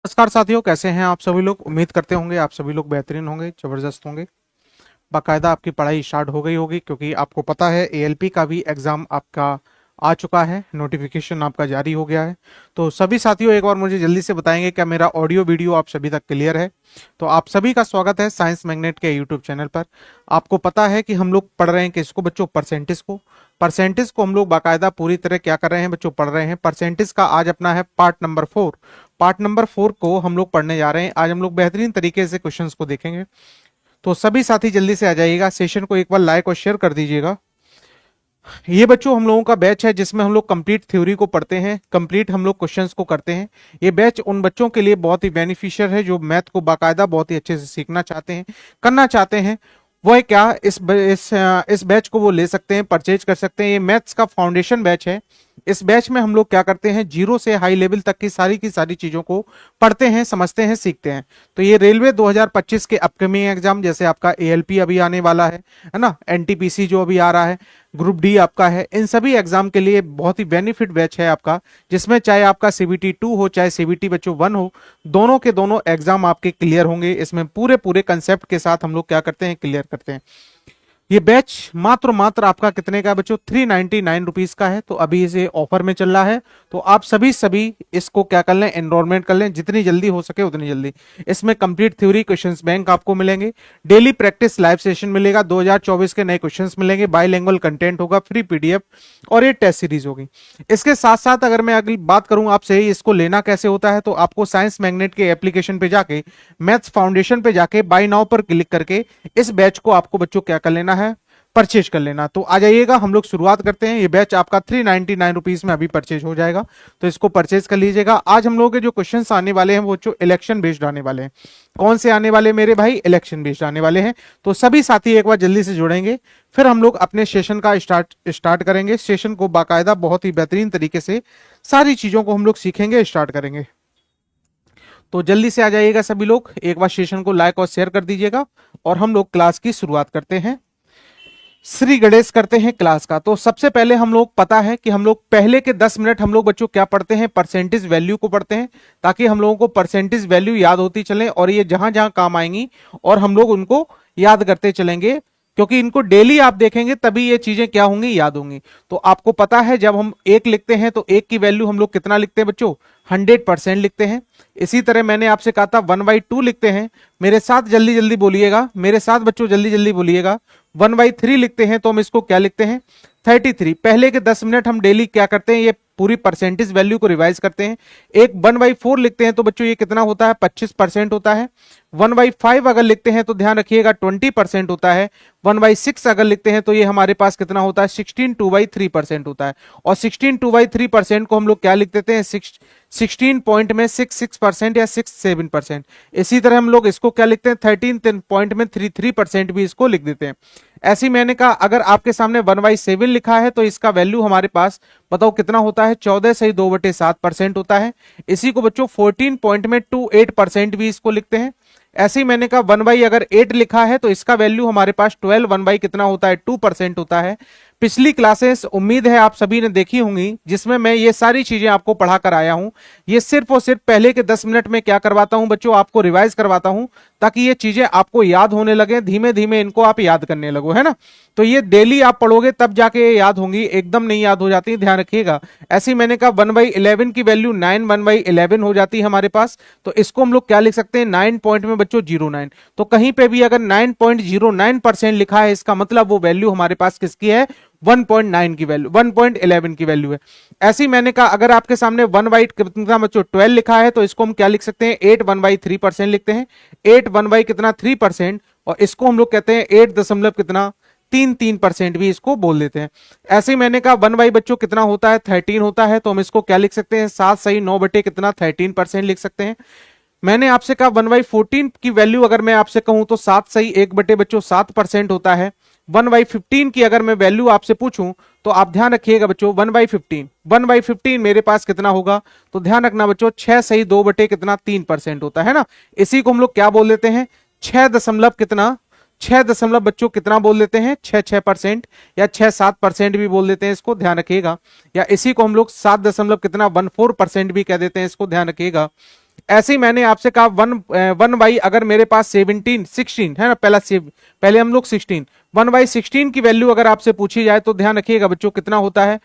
नमस्कार साथियों, कैसे हैं आप सभी लोग। उम्मीद करते होंगे आप सभी लोग बेहतरीन होंगे, जबरदस्त होंगे। बाकायदा आपकी पढ़ाई स्टार्ट हो गई होगी, क्योंकि आपको पता है एएलपी का भी एग्जाम आपका आ चुका है, नोटिफिकेशन आपका जारी हो गया है। तो सभी साथियों एक बार मुझे जल्दी से बताएंगे क्या मेरा ऑडियो वीडियो आप सभी तक क्लियर है। तो आप सभी का स्वागत है साइंस मैग्नेट के यूट्यूब चैनल पर। आपको पता है कि हम लोग पढ़ रहे हैं किसको बच्चों, परसेंटेज को हम लोग बाकायदा पूरी तरह क्या कर रहे हैं बच्चों, पढ़ रहे हैं। परसेंटेज का आज अपना है पार्ट नंबर 4 को हम लोग पढ़ने जा रहे हैं। आज हम लोग बेहतरीन तरीके से क्वेश्चंस को देखेंगे। तो सभी साथी जल्दी से आ जाइएगा, सेशन को एक बार लाइक और शेयर कर दीजिएगा। ये बच्चों हम लोगों का बैच है जिसमें हम लोग कंप्लीट थ्योरी को पढ़ते हैं, कंप्लीट हम लोग क्वेश्चंस को करते हैं। ये बैच उन बच्चों के लिए बहुत ही बेनिफिशियल है जो मैथ को बाकायदा बहुत ही अच्छे से सीखना चाहते हैं, करना चाहते हैं। वो है क्या, इस बैच को वो ले सकते हैं, परचेज कर सकते हैं। ये मैथ्स का फाउंडेशन बैच है। इस बैच में हम लोग क्या करते हैं, जीरो से हाई लेवल तक की सारी चीजों को पढ़ते हैं, समझते हैं, सीखते हैं। तो ये रेलवे 2025 के अपकमिंग एग्जाम, जैसे आपका एएलपी अभी आने वाला है ना, एनटीपीसी जो अभी आ रहा है, ग्रुप डी आपका है, इन सभी एग्जाम के लिए बहुत ही बेनिफिट बैच है आपका। जिसमें चाहे आपका सीबीटी 2 हो चाहे सीबीटी बच्चों 1 हो, दोनों के दोनों एग्जाम आपके क्लियर होंगे। इसमें पूरे पूरे कंसेप्ट के साथ हम लोग क्या करते हैं, क्लियर करते हैं। ये बैच मात्र आपका कितने का है बच्चों, 399 रुपीज का है। तो अभी इसे ऑफर में चल रहा है। तो आप सभी इसको क्या कर लें, एनरोलमेंट कर लें, जितनी जल्दी हो सके उतनी जल्दी। इसमें कंप्लीट थ्योरी क्वेश्चंस बैंक आपको मिलेंगे, डेली प्रैक्टिस लाइव सेशन मिलेगा, 2024 के नए क्वेश्चंस मिलेंगे, बाइलिंगुअल कंटेंट होगा, फ्री पीडीएफ और ये टेस्ट सीरीज होगी। इसके साथ साथ अगर मैं अगली बात करूं आपसे इसको लेना कैसे होता है, तो आपको साइंस मैग्नेट के एप्लीकेशन पे जाके, मैथ्स फाउंडेशन पे जाके बाय नाउ पर क्लिक करके इस बैच को आपको बच्चों क्या कर लेना है, परचेज कर लेना। तो आ जाइएगा, हम लोग शुरुआत करते हैं। ये बैच आपका 399 रुपीज में अभी परचेज हो जाएगा, तो इसको परचेज कर लीजिएगा। आज हम लोग के जो क्वेश्चंस आने वाले हैं वो जो इलेक्शन बेस्ड आने वाले हैं। कौन से आने वाले मेरे भाई, इलेक्शन बेस्ड आने वाले हैं। तो सभी साथी एक बार जल्दी से जुड़ेंगे, फिर हम लोग अपने सेशन का स्टार्ट करेंगे। सेशन को बाकायदा बहुत ही बेहतरीन तरीके से सारी चीजों को हम लोग सीखेंगे, स्टार्ट करेंगे। तो जल्दी से आ जाइएगा सभी लोग, एक बार सेशन को लाइक और शेयर कर दीजिएगा और हम लोग क्लास की शुरुआत करते हैं। श्री गणेश करते हैं क्लास का। तो सबसे पहले हम लोग पता है कि हम लोग पहले के 10 मिनट हम लोग बच्चों क्या पढ़ते हैं, परसेंटेज वैल्यू को पढ़ते हैं, ताकि हम लोगों को परसेंटेज वैल्यू याद होती चले और ये जहां जहां काम आएंगी और हम लोग उनको याद करते चलेंगे, क्योंकि इनको डेली आप देखेंगे तभी ये चीजें क्या होंगी, याद होंगी। तो आपको पता है जब हम एक लिखते हैं तो एक की वैल्यू हम लोग कितना लिखते हैं बच्चों, 100% लिखते हैं। इसी तरह मैंने आपसे कहा था 1/2 लिखते हैं। मेरे साथ जल्दी जल्दी बोलिएगा, मेरे साथ बच्चों जल्दी जल्दी बोलिएगा। 1/3 लिखते हैं तो हम इसको क्या लिखते हैं, 33। पहले के 10 मिनट हम डेली क्या करते हैं, ये पूरी परसेंटेज वैल्यू को रिवाइज करते हैं। एक 1/4 लिखते हैं तो बच्चों ये कितना होता है, 25% होता है। 1/5 अगर लिखते हैं तो ध्यान रखिएगा 20% होता है। 1/6 अगर लिखते हैं तो ये हमारे पास कितना होता है, 16 2/3% होता है। और 16 2/3% को हम लोग क्या लिख देते हैं, 16 पॉइंट में 66% या 67%। इसी तरह हम लोग इसको क्या लिखते हैं, 13 पॉइंट में 33% भी इसको लिख देते हैं। ऐसी मैंने कहा अगर आपके सामने 1/7 लिखा है तो इसका वैल्यू हमारे पास बताओ कितना होता है, 14 सही 2/7% होता है। इसी को बच्चों 14 पॉइंट में 28% भी इसको लिखते हैं। ऐसे ही मैंने कहा 1/8 लिखा है तो इसका वैल्यू हमारे पास 12 1 कितना होता है, 2% होता है। पिछली क्लासेस उम्मीद है आप सभी ने देखी होंगी, जिसमें मैं ये सारी चीजें आपको पढ़ा कर आया हूं। ये सिर्फ और सिर्फ पहले के 10 मिनट में क्या करवाता हूं बच्चों, आपको रिवाइज करवाता हूं, ताकि ये चीजें आपको याद होने लगे, धीमे धीमे इनको आप याद करने लगो, है ना। तो ये डेली आप पढ़ोगे तब जाके ये याद होंगी, एकदम नहीं याद हो जाती, ध्यान रखिएगा। ऐसे ही मैंने कहा 1/11 की वैल्यू 9 1/11 हो जाती है हमारे पास। तो इसको हम लोग क्या लिख सकते हैं, 9 पॉइंट में बच्चों 09। तो कहीं पे भी अगर 9.09% लिखा है, इसका मतलब वो वैल्यू हमारे पास किसकी है, 1.9 की वैल्यू, 1.11 की वैल्यू है। ऐसे ही मैंने कहा अगर आपके सामने 1 कितना बच्चों 12 लिखा है तो इसको हम क्या लिख सकते हैं, 8 1/3% लिखते हैं। 8 1 कितना 3%, और इसको हम लोग कहते हैं 8 दशमलव कितना 3% भी इसको बोल देते हैं। ऐसे ही मैंने कहा 1 बच्चों कितना होता है, 13 होता है। तो हम इसको क्या लिख सकते हैं, 7 सही 9 बटे कितना 13% लिख सकते हैं। मैंने आपसे कहा 1/14 की वैल्यू अगर मैं आपसे कहूं तो 7 सही 1 बटे बच्चों 7% होता है। 1/15 की अगर मैं वैल्यू आपसे पूछूं तो आप ध्यान रखिएगा बच्चों, 1/15 मेरे पास कितना होगा, तो ध्यान रखना बच्चों 6 सही 2 बटे कितना 3% होता है ना। इसी को हम लोग क्या बोल देते हैं, 6 दशमलव कितना, 6 दशमलव बच्चों कितना बोल देते हैं, 6% या 6-7% भी बोल देते हैं, इसको ध्यान रखिएगा। या इसी को हम लोग 7 दशमलव कितना 14% भी कह देते हैं, इसको ध्यान रखिएगा। ऐसे ही मैंने आपसे कहा 1/, अगर मेरे पास 16 है ना, पहले हम लोग 1/16 की वैल्यू अगर आपसे पूछी जाए तो ध्यान रखिएगा बच्चों कितना होता है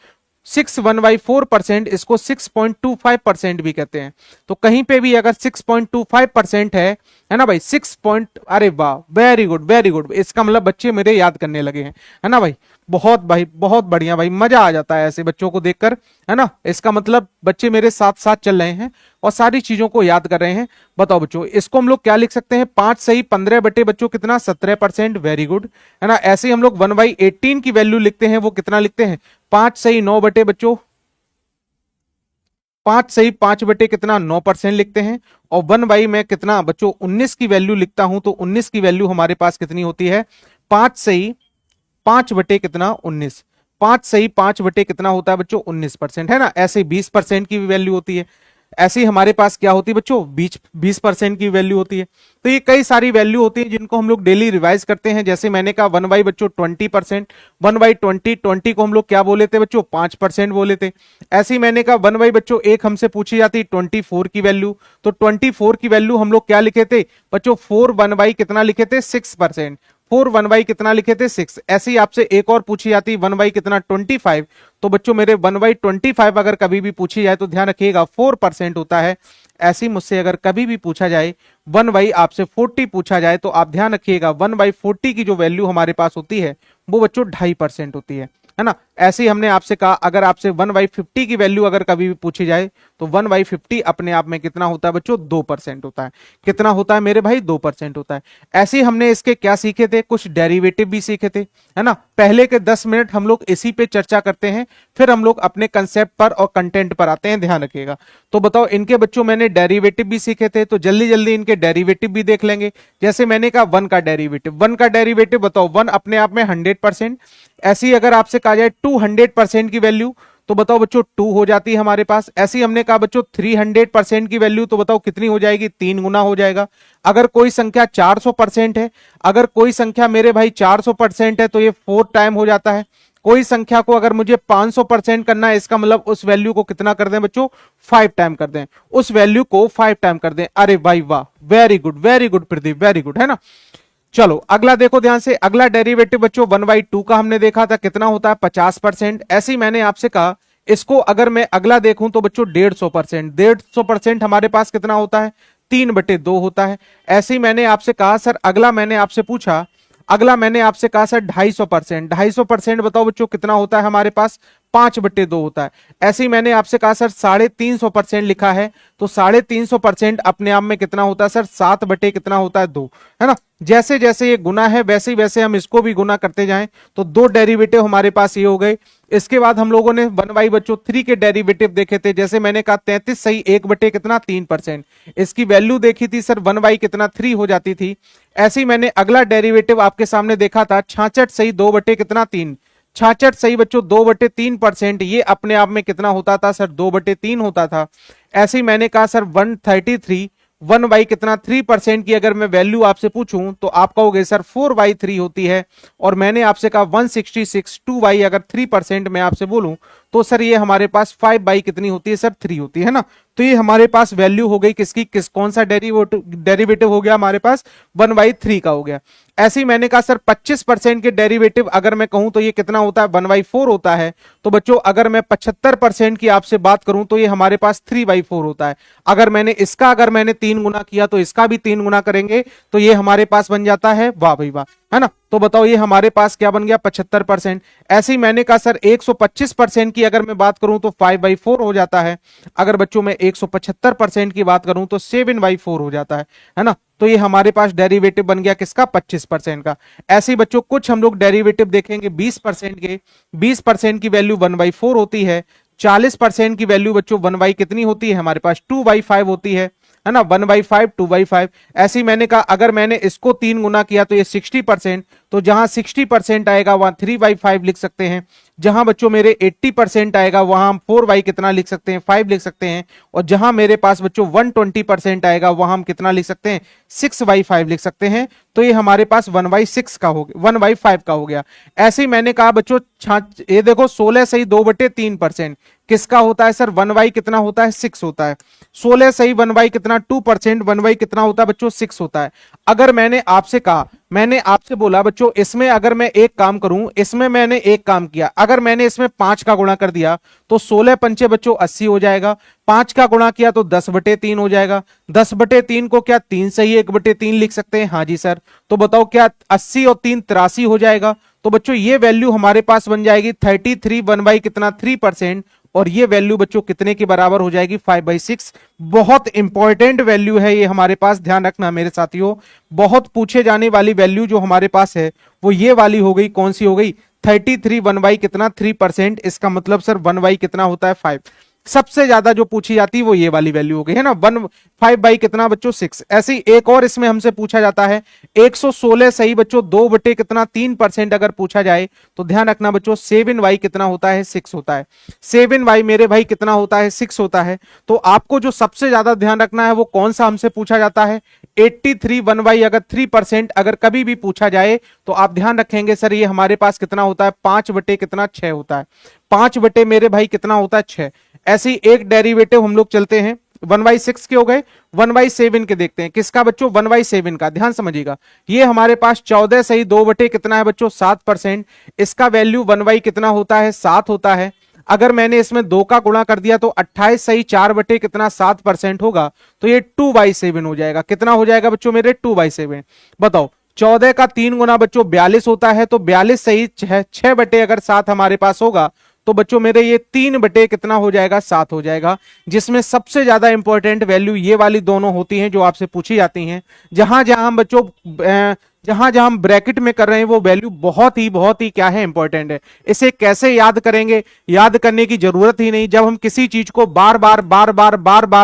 6 1/4%, इसको 6.25% भी कहते हैं। तो कहीं पे भी अगर 6.25% है ना भाई, अरे वाह, वेरी गुड वेरी गुड, इसका मतलब बच्चे मेरे याद करने लगे हैं, है ना भाई, भाई बहुत बढ़िया भाई, मजा आ जाता है ऐसे बच्चों को देखकर, है ना। इसका मतलब बच्चे मेरे साथ साथ चल रहे हैं और सारी चीजों को याद कर रहे हैं। बताओ बच्चों, इसको हम लोग क्या लिख सकते हैं, 5 सही 15 बटे बच्चों कितना 17%, वेरी गुड, है ना। ऐसे ही हम लोग 1/18 की वैल्यू लिखते हैं, वो कितना लिखते हैं 5 सही 9 बटे बच्चों 5 सही 5 बटे कितना 9% लिखते हैं। और 1 मैं कितना बच्चों 19 की वैल्यू लिखता हूं, तो 19 की वैल्यू हमारे पास कितनी होती है 5 सही 5 बटे कितना 19, 5 सही 5 बटे कितना होता है बच्चों 19%, है ना। ऐसे 20% की भी वैल्यू होती है, ऐसे ही हमारे पास क्या होती है बच्चों 20% की वैल्यू होती है। तो ये कई सारी वैल्यू होती है जिनको हम लोग डेली रिवाइज करते हैं। जैसे मैंने कहा 1 बच्चों 20%, 1/20 को हम लोग क्या बोले थे बच्चों 5% बोले थे। ऐसे ही मैंने कहा 1 बच्चों एक हमसे पूछी जाती 24 की वैल्यू, तो 24 की वैल्यू हम लोग क्या लिखे थे बच्चों 4 1 कितना लिखे थे 6%, 4 1 कितना लिखे थे 6। ऐसी आपसे एक और पूछी जाती 1 कितना 25, तो बच्चों मेरे 1/25 अगर कभी भी पूछी जाए तो ध्यान रखिएगा 4% होता है। ऐसी मुझसे अगर कभी भी पूछा जाए 1 आपसे 40 पूछा जाए तो आप ध्यान रखिएगा 1/40 की जो वैल्यू हमारे पास होती है वो बच्चों 2.5% होती है ना। ऐसे ही हमने आपसे कहा अगर आपसे 1/50 की वैल्यू अगर कभी भी पूछी जाए तो 1/50 अपने आप में कितना होता है बच्चों 2% होता है। कितना होता है मेरे भाई 2% होता है। ऐसे ही हमने इसके क्या सीखे थे, कुछ डेरिवेटिव भी सीखे थे, है ना। पहले के 10 मिनट हम लोग इसी पे चर्चा करते हैं, फिर हम लोग अपने कंसेप्ट पर और कंटेंट पर आते हैं, ध्यान रखिएगा। तो बताओ इनके बच्चों मैंने डेरिवेटिव भी सीखे थे, तो जल्दी जल्दी इनके डेरिवेटिव भी देख लेंगे। जैसे मैंने कहा 1 का डेरिवेटिव बताओ 1 अपने आप में 100%। ऐसी ही अगर आपसे कहा जाए 200% की वैल्यू तो बताओ बच्चों 2 हो जाती है हमारे पास। ऐसे ही हमने कहा बच्चों 300% की वैल्यू तो बताओ कितनी हो जाएगी 3 गुना हो जाएगा। अगर कोई संख्या 400% है, अगर कोई संख्या मेरे भाई 400% है तो ये 4 टाइम हो जाता है। कोई संख्या को अगर मुझे 500% करना है, इसका मतलब उस वैल्यू को कितना कर दें बच्चों 5 टाइम कर दें, उस वैल्यू को 5 टाइम कर दें। अरे भाई वाह, very good Pradeep, very good, है ना। चलो अगला देखो ध्यान से, अगला डेरिवेटिव बच्चों 1/2 का हमने देखा था कितना होता है 50%। ऐसे ही मैंने आपसे कहा इसको अगर मैं अगला देखूं तो बच्चों 150%, 150% हमारे पास कितना होता है 3/2 होता है। ऐसे ही मैंने आपसे कहा सर अगला मैंने आपसे पूछा, अगला मैंने आपसे कहा सर 250%, 250% बताओ बच्चों कितना होता है हमारे पास 5/2 होता है। ऐसे ही मैंने आपसे कहा सर 350% लिखा है, तो 350% अपने आप में कितना होता है सर 7 बटे कितना होता है 2, है ना। जैसे जैसे ये गुना है वैसे वैसे हम इसको भी गुना करते जाएं, तो 2 डेरिवेटिव हमारे पास ये हो गए। इसके बाद हम लोगों ने 1 बच्चों 3 के डेरिवेटिव देखे थे। जैसे मैंने कहा 33 सही 1 बटे कितना 3%, इसकी वैल्यू देखी थी सर 1 कितना 3 हो जाती थी। ऐसे ही मैंने अगला डेरिवेटिव आपके सामने देखा था 66 सही 2 बटे कितना 3, 66 सही बच्चों 2/3%, ये अपने आप में कितना होता था सर 2/3 होता था। ऐसे ही मैंने कहा सर 133 कितना 3% की अगर मैं वैल्यू आपसे पूछूं तो आप कहोगे सर 4/3 होती है। और मैंने आपसे कहा 166 2 अगर 3% मैं आपसे बोलूं तो सर ये हमारे पास 5 कितनी होती है सर 3 होती है ना। तो ये हमारे पास वैल्यू हो गई किसकी, कौन सा डेरिवेटिव हो गया हमारे पास 1/3 का हो गया। ऐसे ही मैंने कहा सर 25% के डेरिवेटिव अगर मैं कहूं तो ये कितना होता है 1/4 होता है। तो बच्चों अगर मैं 75% की आपसे बात करूं तो ये हमारे पास 3/4 होता है। अगर मैंने 3 गुना किया तो इसका भी 3 गुना करेंगे तो ये हमारे पास बन जाता है, वाह भाई वाह, है ना। तो बताओ ये हमारे पास क्या बन गया 75%। ऐसे ही मैंने कहा सर 125% की अगर मैं बात करूं तो 5/4 हो जाता है। अगर बच्चों मैं 175% की बात करूं तो 7/4 हो जाता है ना। तो ये हमारे पास डेरिवेटिव बन गया किसका 25% का। ऐसे ही बच्चों कुछ हम लोग डेरिवेटिव देखेंगे 20% के, 20% की वैल्यू 1/4 होती है। 40% की वैल्यू बच्चों 1 कितनी होती है हमारे पास 2/5 होती है ना, 1/5 2/5। ऐसे ही मैंने कहा अगर मैंने इसको 3 गुना किया तो ये 60%, तो जहां 60% आएगा वहां 3/5 लिख सकते हैं। जहां बच्चों मेरे 80% आएगा वहां हम 4y कितना लिख सकते हैं, 5 लिख सकते हैं। और जहां मेरे पास बच्चों 120% आएगा वहां हम कितना लिख सकते हैं, 6y5 लिख सकते हैं। तो ये हमारे पास 1/6 का हो गया, 1/5 का हो गया। ऐसे ही मैंने कहा बच्चों ये देखो 16 सही 2/3%, किसका होता है सर, 1y कितना होता है, 6 होता है। 16 सही 1y कितना, 2%, 1y कितना होता है बच्चों, 6 होता है। अगर मैंने आपसे कहा, मैंने आपसे बोला बच्चों इसमें अगर मैं एक काम करूं, इसमें मैंने एक काम किया, अगर मैंने इसमें 5 का गुणा कर दिया तो 16 पंचे बच्चों 80 हो जाएगा। 5 का गुणा किया तो 10/3 हो जाएगा। 10/3 को क्या 3 सही 1/3 लिख सकते हैं, हाँ जी सर। तो बताओ क्या 80 और 3 83 हो जाएगा। तो बच्चों ये वैल्यू हमारे पास बन जाएगी 33 1 कितना 3%। और ये वैल्यू बच्चों कितने के बराबर हो जाएगी, 5/6। बहुत इंपॉर्टेंट वैल्यू है ये हमारे पास, ध्यान रखना मेरे साथियों। बहुत पूछे जाने वाली वैल्यू जो हमारे पास है वो ये वाली हो गई, कौन सी हो गई, 33 1 कितना 3%। इसका मतलब सर 1 कितना होता है, 5। सबसे ज्यादा जो पूछी जाती है वो ये वाली वैल्यू हो गई है ना, 5 कितना बच्चों 6। ऐसी एक और इसमें हमसे पूछा जाता है 116 सही बच्चों 2 कितना 3% अगर पूछा जाए तो ध्यान रखना बच्चों 7y कितना होता है, 6 होता है। 7y मेरे भाई कितना होता है, 6 होता है। तो आपको जो सबसे ज्यादा ध्यान रखना है वो कौन सा हमसे पूछा जाता है, 83 1y अगर 3% अगर कभी भी पूछा जाए तो आप ध्यान रखेंगे सर ये हमारे पास कितना होता है, 5 कितना 6 होता है। 5 मेरे भाई कितना होता है, 6। ऐसी एक डेरिवेटिव हम लोग चलते हैं, 1/6 के हो गए, 1/7 के देखते हैं, किसका बच्चों 1/7 का, ध्यान समझिएगा। ये हमारे पास 14 सही 2 कितना है बच्चों 7%। इसका वैल्यू 1 कितना होता है, 7 होता है। अगर मैंने इसमें 2 का गुणा कर दिया तो 28 सही 4 कितना 7% होगा। तो ये 2/7 हो जाएगा, कितना हो जाएगा बच्चों मेरे 2/7। बताओ 14 का 3 गुना बच्चों 42 होता है, तो 42 सही 6 अगर 7 हमारे पास होगा तो बच्चों मेरे ये 3 कितना हो जाएगा, 7 हो जाएगा। जिसमें सबसे ज्यादा इंपॉर्टेंट वैल्यू ये वाली दोनों होती हैं जो आपसे पूछी जाती हैं। जहां जहां हम बच्चों जहां जहां हम ब्रैकेट में कर रहे हैं वो वैल्यू बहुत ही क्या है, इंपॉर्टेंट है। इसे कैसे याद करेंगे, याद करने की जरूरत ही नहीं। जब हम किसी चीज को बार बार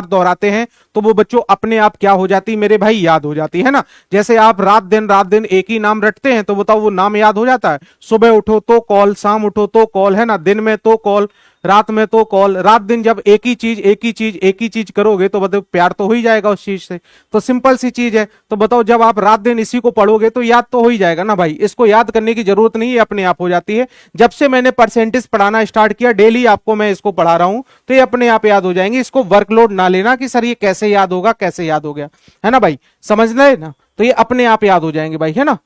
दोहराते हैं तो वो बच्चों अपने आप क्या हो जाती मेरे भाई, याद हो जाती है ना। जैसे आप रात दिन एक ही नाम रटते हैं तो बताओ वो नाम याद हो जाता है। सुबह उठो तो कॉल, शाम उठो तो कॉल, है ना, दिन में तो कॉल, रात में तो कॉल। रात दिन जब एक ही चीज करोगे तो बताओ प्यार तो हो ही जाएगा उस चीज से। तो सिंपल सी चीज है। तो बताओ जब आप रात दिन इसी को पढ़ोगे तो याद तो हो ही जाएगा ना भाई। इसको याद करने की जरूरत नहीं है, अपने आप हो जाती है। जब से मैंने परसेंटेज पढ़ाना स्टार्ट किया, डेली आपको मैं इसको पढ़ा रहा हूं तो ये अपने आप याद हो जाएंगे। इसको वर्कलोड ना लेना कि सर ये कैसे याद होगा, कैसे याद हो गया, है ना भाई, समझ रहे ना। तो ये अपने आप याद हो जाएंगे भाई, है ना।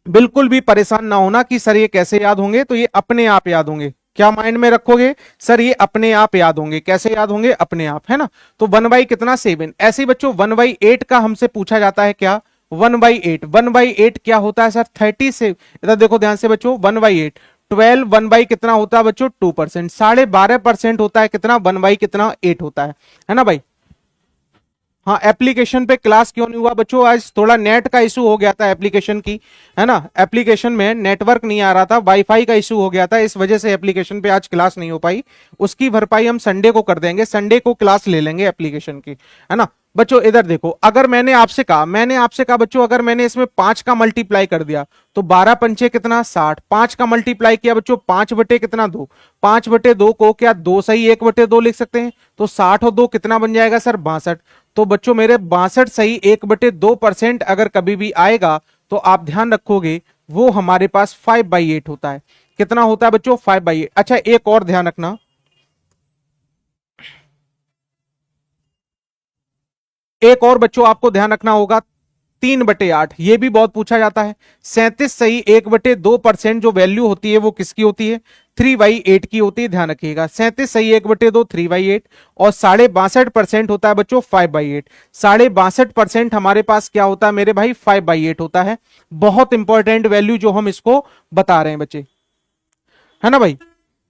बिल्कुल भी परेशान ना होना कि सर ये कैसे याद होंगे, तो ये अपने आप याद होंगे। क्या माइंड में रखोगे, सर ये अपने आप याद होंगे। कैसे याद होंगे, अपने आप, है ना। तो 1 कितना 7। ऐसे बच्चों 1/8 का हमसे पूछा जाता है क्या, 1/8। 1/8 क्या होता है सर, 30 से, इधर देखो ध्यान से बच्चों, 1/8 12, 1 कितना होता है बच्चों 2%, 12.5% होता है कितना, 1 कितना 8 होता है ना भाई। हाँ, एप्लीकेशन पे क्लास क्यों नहीं हुआ बच्चों, आज थोड़ा नेट का इशू हो गया था एप्लीकेशन की, है ना। एप्लीकेशन में नेटवर्क नहीं आ रहा था, वाईफाई का इशू हो गया था, इस वजह से एप्लीकेशन पे आज क्लास नहीं हो पाई। उसकी भरपाई हम संडे को कर देंगे, संडे को क्लास ले लेंगे एप्लीकेशन की, है ना। बच्चों इधर देखो, अगर मैंने आपसे कहा बच्चों, अगर मैंने इसमें 5 का मल्टीप्लाई कर दिया तो 12 पंचे कितना 60। 5 का मल्टीप्लाई किया बच्चों 5 बटे कितना 2, 5/2 को क्या 2 सही 1/2 लिख सकते हैं। तो 60 और 2 कितना बन जाएगा सर 62। तो बच्चों मेरे 62 सही 1/2% अगर कभी भी आएगा तो आप ध्यान रखोगे वो हमारे पास 5/8 होता है। कितना होता है बच्चों, 5/8। अच्छा एक और ध्यान रखना, एक और बच्चों आपको ध्यान रखना होगा, 3/8 ये भी बहुत पूछा जाता है। 37 सही 1/2% जो वैल्यू होती है वो किसकी होती है, 3/8 की होती है। ध्यान रखिएगा 37 सही 1/2 3/8 और 62.5% होता है बच्चों 5/8। 62.5% हमारे पास क्या होता है मेरे भाई, 5/8 होता है। बहुत इंपॉर्टेंट वैल्यू जो हम इसको बता रहे हैं बच्चे, है ना भाई।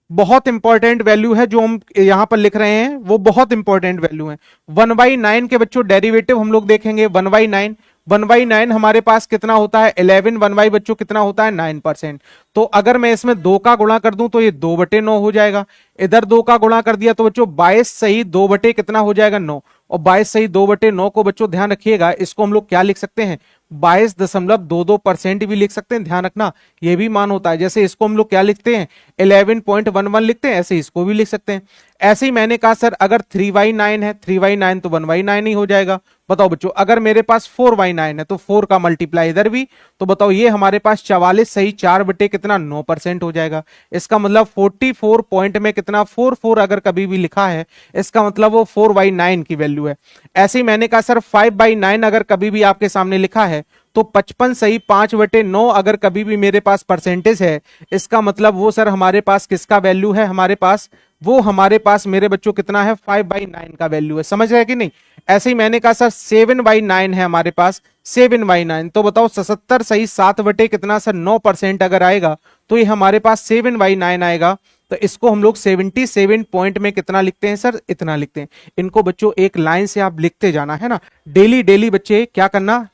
बहुत इंपॉर्टेंट वैल्यू है जो हम यहां पर लिख रहे हैं, वो बहुत इंपॉर्टेंट वैल्यू है। 1/9 के बच्चों डेरिवेटिव हम लोग देखेंगे। 1/9, 1/9 हमारे पास कितना होता है 11, 1 बच्चों कितना होता है 9%। तो अगर मैं इसमें 2 का गुणा कर दूं तो ये 2/9 हो जाएगा। इधर 2 का गुणा कर दिया तो बच्चों 22 सही 2 कितना हो जाएगा 9, और 22 सही 2/9 को बच्चों ध्यान रखिएगा इसको हम लोग क्या लिख सकते हैं, 22.22% भी लिख सकते हैं, ध्यान रखना ये भी मान होता है। जैसे इसको हम लोग क्या लिखते हैं 11.11 लिखते हैं, ऐसे इसको भी लिख सकते हैं। ऐसे ही मैंने कहा सर अगर 3y9 है, 3y9 तो 1y9 ही हो जाएगा। बताओ बच्चों अगर मेरे पास 4y9 है तो 4 का मल्टीप्लाई इधर भी, तो बताओ ये हमारे पास 44 सही 4 बटे कितना 9% हो जाएगा। इसका मतलब 44 पॉइंट में कितना 44 अगर कभी भी लिखा है इसका मतलब वो 4y9 की वैल्यू है। ऐसे ही मैंने कहा सर 5/9 अगर कभी भी आपके सामने लिखा है तो 55 सही 5/9 अगर कभी भी मेरे पास परसेंटेज है इसका मतलब वो सर हमारे पास किसका वैल्यू है, हमारे पास वो हमारे पास मेरे बच्चों कितना है 5/9 का वैल्यू है। समझ रहे कि नहीं। ऐसे ही मैंने कहा सर 7/9 है हमारे पास 7/9, तो बताओ 77 सही 7 बटे कितना सर 9% अगर आएगा तो ये हमारे पास 7/9 आएगा। तो इसको हम लोग 77 पॉइंट में कितना लिखते हैं सर, इतना लिखते हैं। इनको बच्चों एक लाइन से आप लिखते जाना है ना, डेली डेली बच्चे क्या करना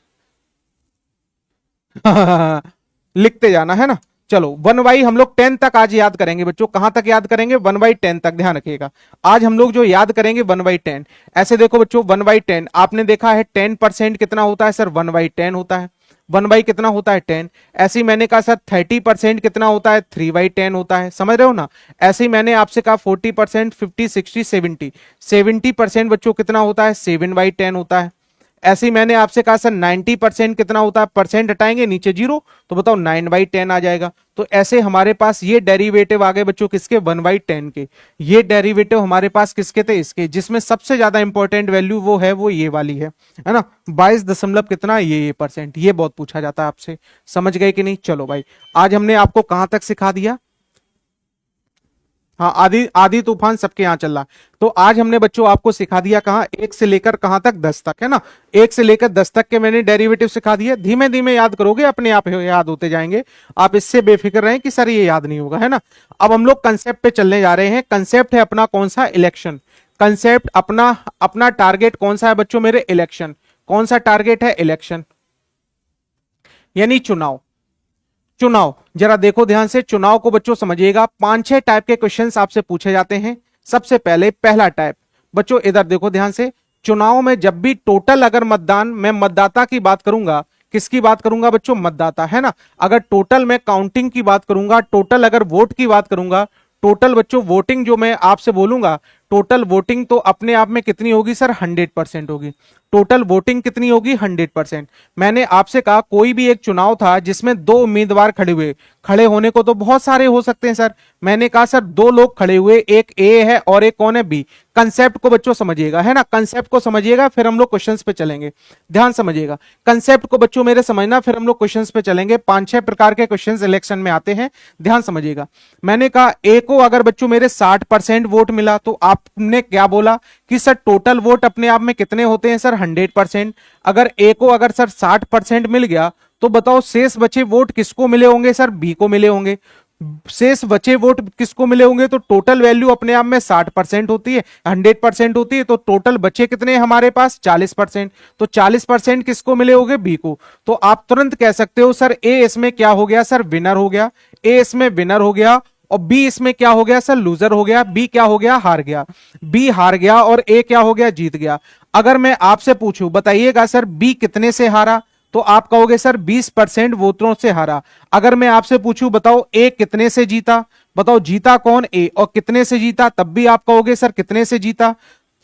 लिखते जाना है ना। चलो 1/10 हम लोग 10 तक आज याद करेंगे बच्चों, कहां तक याद करेंगे 1/10 तक, ध्यान रखिएगा। आज हम लोग जो याद करेंगे 1/10। ऐसे देखो बच्चों 1/10 आपने देखा है 10% कितना होता है सर 1/10 होता है, 1 कितना होता है 10। ऐसे ही मैंने कहा सर 30% कितना होता है 3/10 होता है, समझ रहे हो ना। ऐसे ही मैंने आपसे कहा 40%, 50, 60, 70% बच्चों कितना होता है 7/10 होता है। ऐसे ही मैंने आपसे कहा सर 90% कितना होता है, परसेंट हटाएंगे नीचे जीरो, तो बताओ 9/10 आ जाएगा। तो ऐसे हमारे पास ये डेरिवेटिव आ गए बच्चों किसके 1/10 के। ये डेरिवेटिव हमारे पास किसके थे, इसके, जिसमें सबसे ज्यादा इंपॉर्टेंट वैल्यू वो है, वो ये वाली है ना 22 दशमलव कितना ये परसेंट। ये बहुत पूछा जाता है आपसे, समझ गए कि नहीं। चलो भाई आज हमने आपको कहां तक सिखा दिया, हाँ आधी आधी तूफान सबके यहाँ चल रहा। तो आज हमने बच्चों आपको सिखा दिया कहाँ, 1 से लेकर कहां तक 10 तक, है ना। 1 से लेकर 10 तक के मैंने डेरिवेटिव सिखा दिया। धीमे धीमे याद करोगे अपने आप याद होते जाएंगे, आप इससे बेफिक्र रहें कि सर ये याद नहीं होगा, है ना। अब हम लोग कंसेप्ट पे चलने जा रहे हैं। कंसेप्ट है अपना कौन सा, इलेक्शन। कंसेप्ट अपना अपना टारगेट कौन सा है बच्चों मेरे, इलेक्शन। कौन सा टारगेट है, इलेक्शन यानी चुनाव। चुनाव जरा देखो ध्यान से, चुनाव को बच्चों समझिएगा। 5-6 टाइप के क्वेश्चंस आपसे पूछे जाते हैं। सबसे पहले पहला टाइप बच्चों इधर देखो ध्यान से, चुनाव में जब भी टोटल अगर मतदान, मैं मतदाता की बात करूंगा, किसकी बात करूंगा बच्चों, मतदाता, है ना। अगर टोटल मैं काउंटिंग की बात करूंगा, टोटल अगर वोट की बात करूंगा, टोटल बच्चों वोटिंग जो मैं आपसे बोलूंगा, टोटल वोटिंग तो अपने आप में कितनी होगी सर 100% होगी। टोटल वोटिंग कितनी होगी 100%। मैंने आपसे कहा कोई भी एक चुनाव था जिसमें 2 उम्मीदवार खड़े हुए, खड़े होने को तो बहुत सारे हो सकते हैं सर। मैंने कहा सर 2 लोग खड़े हुए, एक ए है और एक कौन है बी। कंसेप्ट को बच्चों समझिएगा, है ना, कंसेप्ट को समझिएगा, फिर हम लोग क्वेश्चंस पे चलेंगे। ध्यान समझिएगा कंसेप्ट को बच्चों मेरे समझना, फिर हम लोग क्वेश्चंस पे चलेंगे। 5-6 प्रकार के क्वेश्चंस इलेक्शन में आते हैं, ध्यान समझिएगा। मैंने कहा ए को अगर बच्चों मेरे 60% वोट मिला तो आपने क्या बोला कि सर टोटल वोट अपने आप में कितने होते हैं सर 100%। अगर ए को अगर सर 60% मिल गया तो बताओ शेष बचे वोट किसको मिले होंगे सर, बी को मिले होंगे। शेष बचे वोट किसको मिले होंगे, तो टोटल वैल्यू अपने आप में 60% होती है, 100% होती है, तो टोटल बचे कितने हमारे पास 40%। तो 40% किसको मिले होंगे, बी को। तो आप तुरंत कह सकते हो सर ए इसमें क्या हो गया सर, विनर हो गया। ए इसमें विनर हो गया और बी इसमें क्या हो गया सर, लूजर हो गया। बी क्या हो गया, हार गया। बी हार गया और ए क्या हो गया, जीत गया। अगर मैं आपसे पूछूं बताइएगा सर बी कितने से हारा, तो आप कहोगे सर 20% वोटरों से हारा। अगर मैं आपसे पूछूं बताओ ए कितने से जीता, बताओ जीता कौन, ए, और कितने से जीता, तब भी आप कहोगे सर कितने से जीता।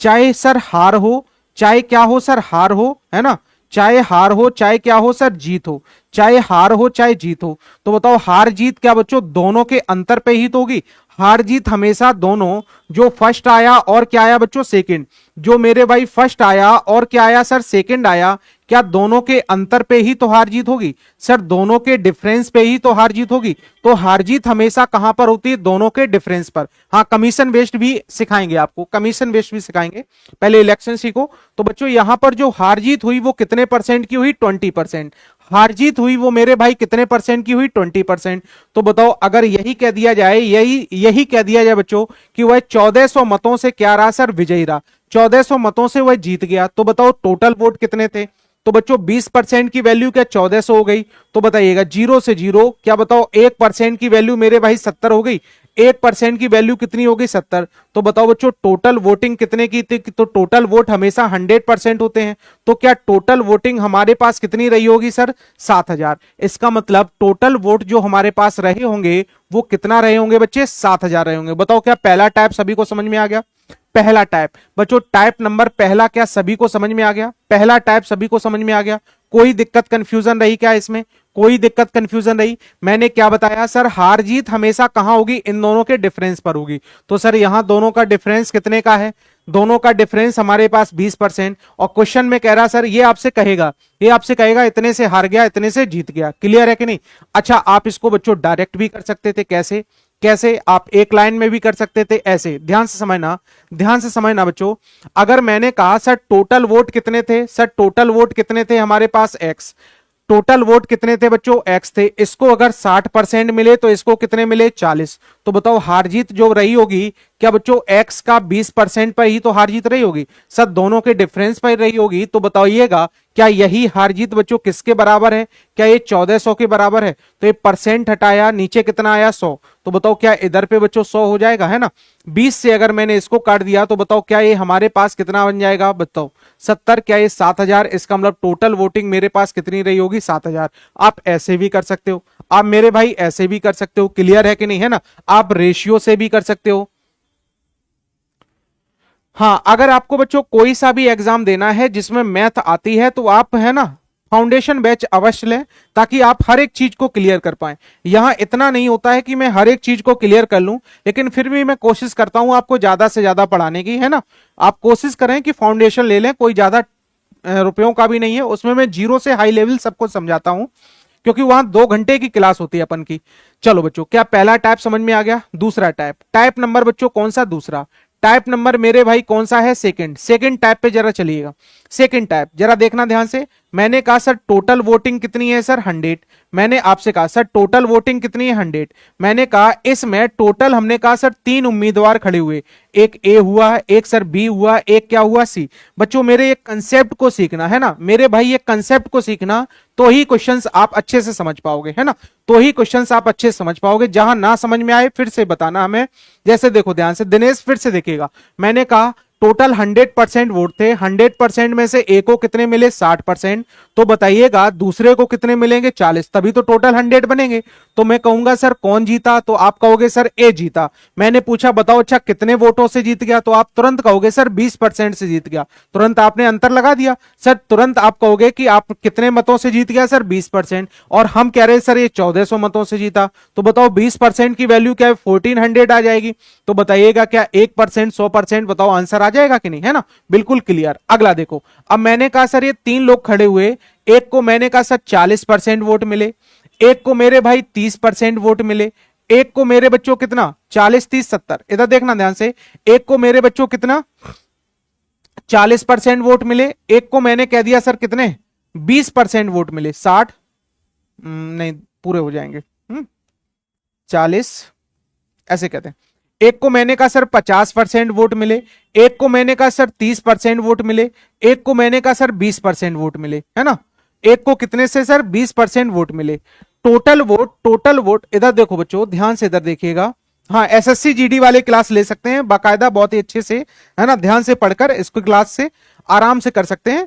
चाहे सर हार हो, चाहे क्या हो सर, हार हो, है ना, चाहे हार हो चाहे क्या हो सर, जीत हो, चाहे हार हो चाहे जीत हो। तो बताओ हार जीत क्या बच्चों दोनों के अंतर पे ही तो होगी। हार जीत हमेशा दोनों, जो फर्स्ट आया और क्या आया बच्चों, सेकंड, जो मेरे भाई फर्स्ट आया और क्या आया सर, सेकंड आया, क्या दोनों के अंतर पे ही तो हार जीत होगी सर, दोनों के डिफरेंस पे ही तो हार जीत होगी। तो हार जीत हमेशा कहां पर होती है, दोनों के डिफरेंस पर। हाँ कमीशन बेस्ड भी सिखाएंगे आपको, कमीशन बेस्ड भी सिखाएंगे, पहले इलेक्शन सीखो। तो बच्चों यहां पर जो हार जीत हुई वो कितने परसेंट की हुई, 20%। हार जीत हुई वो मेरे भाई कितने परसेंट की हुई, 20%। तो बताओ अगर यही कह दिया जाए, यही कह दिया जाए बच्चों कि वह 1400 मतों से क्या रहा सर, विजयी रहा, 1400 मतों से वह जीत गया, तो बताओ टोटल वोट कितने थे, तो बच्चों 20% की वैल्यू क्या 1400 हो गई। तो बताइएगा 0 से 0 क्या बताओ 1% की वैल्यू मेरे भाई 70 हो गई। 1% की वैल्यू कितनी होगी 70। तो बताओ बच्चों टोटल वोटिंग कितने की थी। तो टोटल वोट हमेशा 100% होते हैं। तो क्या टोटल वोटिंग हमारे पास कितनी रही होगी सर 7000। इसका मतलब टोटल वोट जो हमारे पास रहे होंगे वो कितना रहे होंगे बच्चे 7000 रहे होंगे। बताओ क्या पहला टाइप सभी को समझ में आ गया। पहला टाइप बच्चों टाइप नंबर पहला क्या सभी को समझ में आ गया। पहला टाइप सभी को समझ में आ गया। कोई दिक्कत कंफ्यूजन रही क्या इसमें। कोई दिक्कत कंफ्यूजन रही। मैंने क्या बताया सर हार जीत हमेशा कहां होगी इन दोनों के डिफरेंस पर होगी। तो सर यहां दोनों का डिफरेंस कितने का है। दोनों का डिफरेंस हमारे पास 20%। और क्वेश्चन में कह रहा सर ये आपसे कहेगा इतने से हार गया इतने से जीत गया। क्लियर है कि नहीं। अच्छा आप इसको बच्चों डायरेक्ट भी कर सकते थे। कैसे कैसे आप एक लाइन में भी कर सकते थे ऐसे। ध्यान से समझना बच्चों। अगर मैंने कहा सर टोटल वोट कितने थे। सर टोटल वोट कितने थे हमारे पास एक्स। टोटल वोट कितने थे बच्चों एक्स थे। इसको अगर 60% मिले तो इसको कितने मिले 40। तो बताओ हार जीत जो रही होगी क्या बच्चों एक्स का 20% पर ही तो हार जीत रही होगी। सर दोनों के डिफरेंस पर रही होगी। तो बताइएगा क्या यही हार जीत बच्चों किसके बराबर है। क्या ये 1400 के बराबर है। तो ये परसेंट हटाया नीचे कितना आया 100। तो बताओ क्या इधर पे बच्चों 100 हो जाएगा है ना। 20 से अगर मैंने इसको काट दिया तो बताओ क्या ये हमारे पास कितना बन जाएगा बताओ 70। क्या ये 7000। इसका मतलब टोटल वोटिंग मेरे पास कितनी रही होगी 7000। आप ऐसे भी कर सकते हो। आप मेरे भाई ऐसे भी कर सकते हो। क्लियर है कि नहीं है ना। आप रेशियो से भी कर सकते हो। हाँ अगर आपको बच्चों कोई सा भी एग्जाम देना है जिसमें मैथ आती है तो आप है ना फाउंडेशन बैच अवश्य लें ताकि आप हर एक चीज को क्लियर कर पाए। यहां इतना नहीं होता है कि मैं हर एक चीज को क्लियर कर लूं लेकिन फिर भी मैं कोशिश करता हूं आपको ज्यादा से ज्यादा पढ़ाने की है ना। आप कोशिश करें कि फाउंडेशन ले लें। कोई ज्यादा रुपयों का भी नहीं है उसमें मैं जीरो से हाई लेवल सबको समझाता हूं क्योंकि वहां 2 घंटे की क्लास होती है अपन की। चलो बच्चों क्या पहला टाइप समझ में आ गया। दूसरा टाइप टाइप नंबर बच्चों कौन सा दूसरा टाइप नंबर मेरे भाई कौन सा है सेकंड टाइप पे जरा चलिएगा। सेकंड टाइप जरा देखना ध्यान से। मैंने कहा सर टोटल वोटिंग कितनी है सर 100। मैंने आपसे कहा सर टोटल वोटिंग कितनी है 100। मैंने कहा इसमें टोटल हमने कहा सर 3 उम्मीदवार खड़े हुए। एक ए हुआ एक सर बी हुआ एक क्या हुआ सी। बच्चों मेरे एक कंसेप्ट को सीखना है ना मेरे भाई ये कंसेप्ट को सीखना तो ही क्वेश्चंस आप अच्छे से समझ पाओगे है ना। तो ही क्वेश्चंस आप अच्छे से समझ पाओगे। जहां ना समझ में आए फिर से बताना हमें। जैसे देखो ध्यान से दिनेश फिर से देखिएगा। मैंने कहा टोटल 100% वोट थे। 100% में से ए को कितने मिले 60%। तो बताइएगा दूसरे को कितने मिलेंगे 40। तभी तो टोटल 100 बनेंगे। तो मैं कहूंगा सर कौन जीता तो आप कहोगे सर ए जीता। मैंने पूछा बताओ अच्छा कितने वोटों से जीत गया तो आप तुरंत कहोगे सर 20% से जीत गया। तुरंत आपने अंतर लगा दिया। सर तुरंत आप कहोगे कि आप कितने मतों से जीत गया सर 20%। और हम कह रहे हैं सर ये 1400 मतों से जीता। तो बताओ 20% की वैल्यू क्या है 1400 आ जाएगी। तो बताइएगा क्या 1% 100% बताओ आंसर आ जाएगा कि नहीं है ना। बिल्कुल क्लियर। अगला देखो अब मैंने कहा सर ये 3 लोग खड़े हुए। एक को मैंने कहा सर 40% वोट मिले। एक को मेरे भाई 30% वोट मिले। एक को मेरे बच्चों कितना 40 30 70। इधर देखना ध्यान से। एक को मेरे बच्चों कितना 40% वोट मिले। एक को मैंने कह दिया सर कितने 20% वोट मिले 60 नहीं पूरे हो जाएंगे 40 ऐसे कहते हैं। एक को मैंने कहा सर 50% वोट मिले। एक को मैंने कहा सर 30% वोट मिले। एक को मैंने कहा सर 20% वोट मिले है ना। एक को कितने से सर 20% वोट मिले। टोटल वोट इधर देखो बच्चों ध्यान से इधर देखिएगा। हाँ एसएससी जीडी वाले क्लास ले सकते हैं बाकायदा बहुत ही अच्छे से है ना। ध्यान से पढ़कर इसको क्लास से आराम से कर सकते हैं।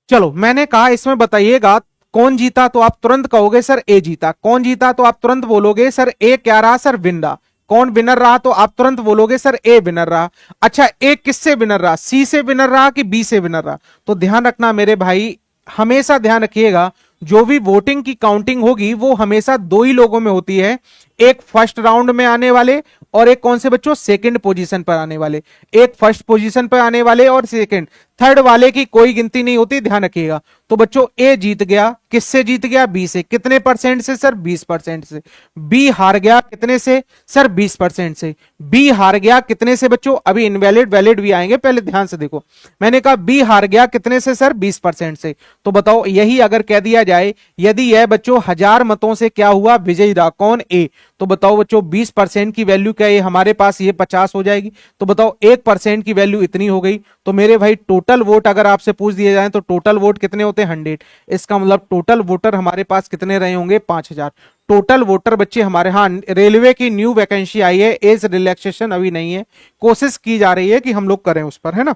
चलो मैंने कहा इसमें बताइएगा कौन जीता तो आप तुरंत कहोगे सर ए जीता। कौन जीता तो आप तुरंत बोलोगे सर ए क्या रहा सर विन रहा। कौन विनर रहा तो आप तुरंत बोलोगे सर ए विनर रहा। अच्छा ए किससे विनर रहा सी से विनर रहा कि बी से विनर रहा। तो ध्यान रखना मेरे भाई हमेशा ध्यान रखिएगा जो भी वोटिंग की काउंटिंग होगी वो हमेशा 2 ही लोगों में होती है। एक फर्स्ट राउंड में आने वाले और एक कौन से बच्चों सेकंड पोजीशन पर आने वाले। एक फर्स्ट पोजीशन पर आने वाले और सेकंड थर्ड वाले की कोई गिनती नहीं होती ध्यान रखिएगा। तो बच्चों ए जीत गया किससे जीत गया बी से। कितने परसेंट से सर 20% से। बी हार गया कितने से सर 20% से। बी हार गया कितने से बच्चों अभी इनवैलिड वैलिड भी आएंगे पहले ध्यान से देखो। मैंने कहा बी हार गया कितने से सर 20% से। तो बताओ यही अगर कह दिया जाए यदि यह बच्चों 1000 मतों से क्या हुआ विजयी रहा कौन ए। तो बताओ बच्चों 20% की वैल्यू क्या है हमारे पास, ये 50 हो जाएगी। तो बताओ 1% की वैल्यू इतनी हो गई। तो मेरे भाई टोटल वोट अगर आपसे पूछ दिए जाए तो टोटल वोट कितने होते हैं 100। इसका मतलब टोटल वोटर हमारे पास कितने रहे होंगे 5000। टोटल वोटर बच्चे हमारे, हाँ रेलवे की न्यू वैकेंसी आई है, एज रिलैक्सेशन अभी नहीं है, कोशिश की जा रही है कि हम लोग करें उस पर, है ना।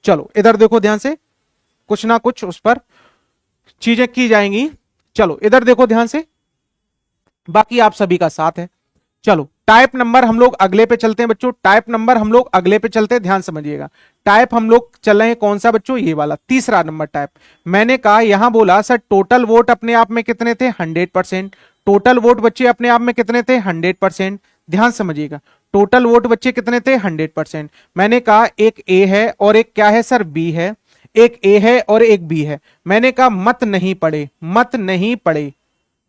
चलो इधर देखो ध्यान से, कुछ ना कुछ उस पर चीजें की जाएंगी। चलो इधर देखो ध्यान से, बाकी आप सभी का साथ है। चलो टाइप नंबर हम लोग अगले पे चलते हैं बच्चों, टाइप नंबर हम लोग अगले पे चलते हैं, ध्यान समझिएगा। टाइप हम लोग चल रहे हैं कौन सा बच्चों, ये वाला तीसरा नंबर टाइप। मैंने कहा यहां बोला सर टोटल वोट अपने आप में कितने थे 100%। टोटल वोट बच्चे अपने आप में कितने थे 100%। ध्यान समझिएगा, टोटल वोट बच्चे कितने थे 100%। मैंने कहा एक ए है और एक क्या है सर बी है, एक ए है और एक बी है। मैंने कहा मत नहीं पड़े, मत नहीं पड़े,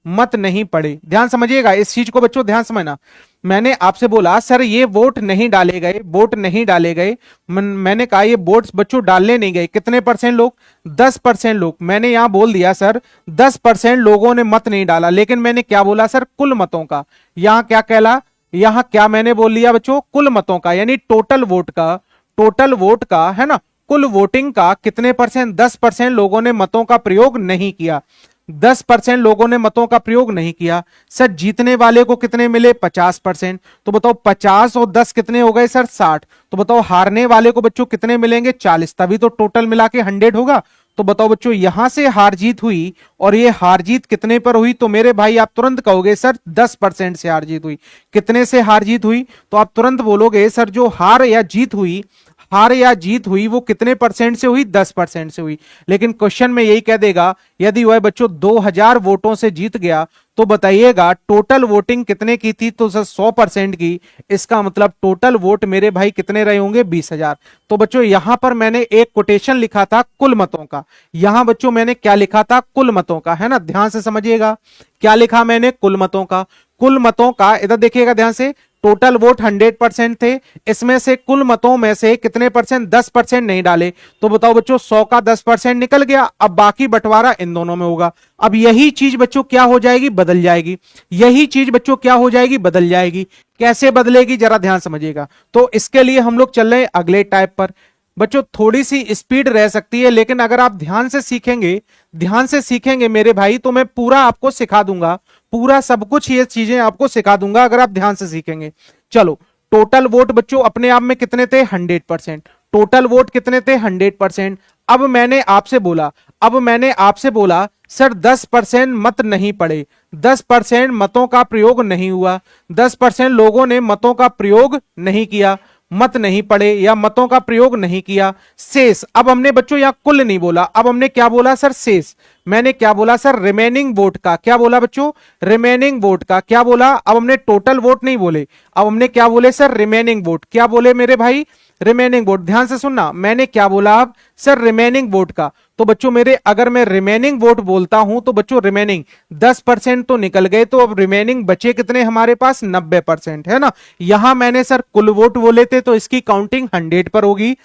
मत नहीं पड़े। ध्यान समझिएगा इस चीज को बच्चों, ध्यान समझना। मैंने आपसे बोला सर ये वोट नहीं डाले गए, वोट नहीं डाले गए। मैंने कहा ये वोट बच्चों डालने नहीं गए, कितने परसेंट लोग 10% लोग। मैंने यहां बोल दिया सर 10% लोगों ने मत नहीं डाला, लेकिन मैंने क्या बोला सर कुल मतों का। यहां क्या कहला, यहां क्या मैंने बोल लिया बच्चों कुल मतों का, यानी टोटल वोट का, टोटल वोट का है ना, कुल वोटिंग का कितने परसेंट 10% लोगों ने मतों का प्रयोग नहीं किया। 10% लोगों ने मतों का प्रयोग नहीं किया। सर जीतने वाले को कितने मिले 50%। तो बताओ 50 और 10 कितने हो गए सर 60। तो बताओ हारने वाले को बच्चों कितने मिलेंगे 40, तभी तो टोटल मिला के 100 होगा। तो बताओ बच्चों यहां से हार जीत हुई, और ये हार जीत कितने पर हुई, तो मेरे भाई आप तुरंत कहोगे सर 10% से हार जीत हुई। कितने से हार जीत हुई, तो आप तुरंत बोलोगे सर जो हार या जीत हुई, हार या जीत हुई वो कितने परसेंट से हुई 10% से हुई। लेकिन क्वेश्चन में यही कह देगा यदि वह बच्चों 2000 वोटों से जीत गया तो बताइएगा टोटल वोटिंग कितने की थी, तो सर 100% की। इसका मतलब टोटल वोट मेरे भाई कितने रहे होंगे 20,000। तो बच्चों यहां पर मैंने एक कोटेशन लिखा था कुल मतों का, यहां बच्चों मैंने क्या लिखा था कुल मतों का, है ना। ध्यान से समझिएगा क्या लिखा मैंने कुल मतों का, कुल मतों का। इधर देखिएगा ध्यान से, टोटल वोट 100% थे, इसमें से कुल मतों में से कितने परसेंट 10% नहीं डाले। तो बताओ बच्चों 100 का 10% निकल गया, अब बाकी बंटवारा इन दोनों में होगा। अब यही चीज बच्चों क्या हो जाएगी बदल जाएगी, यही चीज बच्चों क्या हो जाएगी बदल जाएगी। कैसे बदलेगी जरा ध्यान समझिएगा। तो इसके लिए हम लोग चल रहे हैं अगले टाइप पर। बच्चों थोड़ी सी स्पीड रह सकती है, लेकिन अगर आप ध्यान से सीखेंगे, ध्यान से सीखेंगे मेरे भाई, तो मैं पूरा आपको सिखा दूंगा, पूरा सब कुछ ये चीजें आपको सिखा दूंगा अगर आप ध्यान से सीखेंगे। चलो टोटल वोट बच्चों अपने आप में कितने थे 100%। टोटल वोट कितने थे 100%। अब मैंने आपसे बोला, अब मैंने आपसे बोला सर 10% मत नहीं पड़े, 10% मतों का प्रयोग नहीं हुआ, 10% लोगों ने मतों का प्रयोग नहीं किया, मत नहीं पड़े या मतों का प्रयोग नहीं किया। शेष, अब हमने बच्चों यहां कुल नहीं बोला, अब हमने क्या बोला सर शेष। मैंने क्या बोला सर रिमेनिंग वोट का, क्या बोला बच्चों रिमेनिंग वोट का, क्या बोला। अब हमने टोटल वोट नहीं बोले, अब हमने क्या बोले सर रिमेनिंग वोट, क्या बोले मेरे भाई रिमेनिंग वोट। ध्यान से सुनना, मैंने क्या बोला अब सर रिमेनिंग वोट का। तो बच्चों मेरे अगर मैं रिमेनिंग वोट बोलता हूं तो बच्चों रिमेनिंग 10% तो निकल गए, तो अब रिमेनिंग बचे कितने हमारे पास 90%, है ना। यहां मैंने सर कुल वोट बोले थे तो इसकी काउंटिंग 100 पर होगी।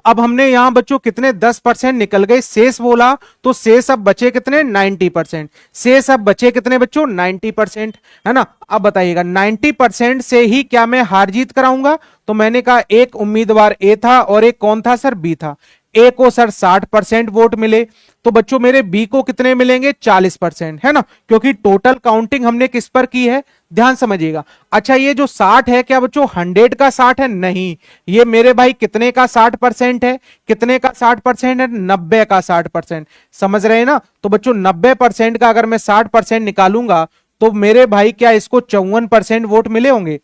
अब हमने यहां बच्चों कितने 10% निकल गए, शेष बोला, तो शेष अब बचे कितने 90%। शेष अब बचे कितने बच्चों 90%, है ना। अब बताइएगा 90% से ही क्या मैं हार जीत कराऊंगा। तो मैंने कहा एक उम्मीदवार ए था और एक कौन था सर बी था। ए को सर 60% वोट मिले, तो बच्चों मेरे बी को कितने मिलेंगे 40%, है ना, क्योंकि टोटल काउंटिंग हमने किस पर की है ध्यान समझिएगा। अच्छा ये जो 60 है क्या बच्चों 100 का 60 है, नहीं, ये मेरे भाई कितने का 60% है, कितने का 60% है 90 का 60%। समझ रहे हैं ना। तो बच्चों 90% का अगर मैं 60% निकालूंगा तो मेरे भाई क्या इसको 54% वोट मिले होंगे।